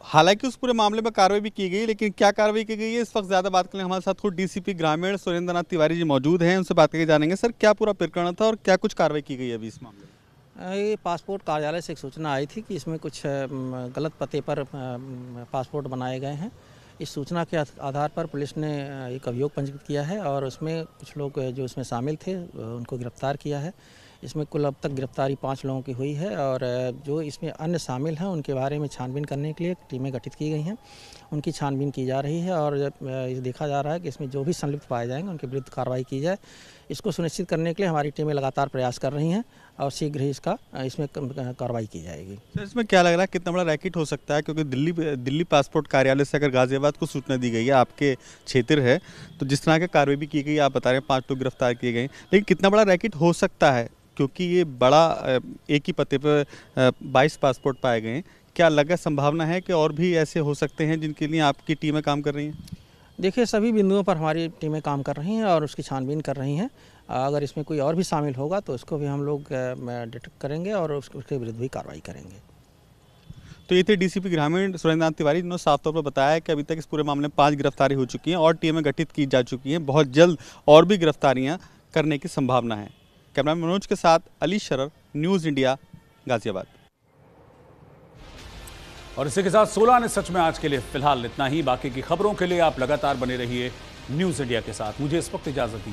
हालांकि उस पूरे मामले में कार्रवाई भी की गई, लेकिन क्या कार्रवाई की गई है इस वक्त ज़्यादा बात करने हमारे साथ खुद डीसीपी ग्रामीण सुरेंद्र नाथ तिवारी जी मौजूद हैं। उनसे बात करके जानेंगे सर क्या पूरा प्रकरण था और क्या कुछ कार्रवाई की गई है अभी इस मामले में। ये पासपोर्ट कार्यालय से एक सूचना आई थी कि इसमें कुछ गलत पते पर पासपोर्ट बनाए गए हैं। इस सूचना के आधार पर पुलिस ने एक अभियोग पंजीकृत किया है और उसमें कुछ लोग जो इसमें शामिल थे उनको गिरफ्तार किया है। इसमें कुल अब तक गिरफ्तारी 5 लोगों की हुई है और जो इसमें अन्य शामिल हैं उनके बारे में छानबीन करने के लिए टीमें गठित की गई हैं। उनकी छानबीन की जा रही है और ये देखा जा रहा है कि इसमें जो भी संलिप्त पाए जाएंगे उनके विरुद्ध कार्रवाई की जाए। इसको सुनिश्चित करने के लिए हमारी टीमें लगातार प्रयास कर रही हैं और शीघ्र ही इसमें कार्रवाई की जाएगी। सर इसमें क्या लग रहा है कितना बड़ा रैकेट हो सकता है, क्योंकि दिल्ली पासपोर्ट कार्यालय से अगर गाजियाबाद को सूचना दी गई है, आपके क्षेत्र है, तो जिस तरह की कार्रवाई भी की गई, आप बता रहे हैं 5 लोग गिरफ्तार किए गए, लेकिन कितना बड़ा रैकेट हो सकता है क्योंकि ये बड़ा एक ही पते पर 22 पासपोर्ट पाए गए हैं। क्या लगा संभावना है कि और भी ऐसे हो सकते हैं जिनके लिए आपकी टीमें काम कर रही हैं? देखिए सभी बिंदुओं पर हमारी टीमें काम कर रही हैं और उसकी छानबीन कर रही हैं। अगर इसमें कोई और भी शामिल होगा तो उसको भी हम लोग डिटेक्ट करेंगे और उसके विरुद्ध भी कार्रवाई करेंगे। तो ये थे डीसीपी ग्रामीण सुरेंद्र नाथ तिवारी, जिन्होंने साफ तौर पर बताया कि अभी तक इस पूरे मामले में 5 गिरफ्तारी हो चुकी हैं और टीमें गठित की जा चुकी हैं। बहुत जल्द और भी गिरफ्तारियाँ करने की संभावना है। कैमरामैन मनोज के साथ अली शरर, न्यूज़ इंडिया, गाजियाबाद। और इसी के साथ 16 ने सच में आज के लिए फिलहाल इतना ही। बाकी की खबरों के लिए आप लगातार बने रहिए न्यूज़ इंडिया के साथ। मुझे इस वक्त इजाजत दीजिए।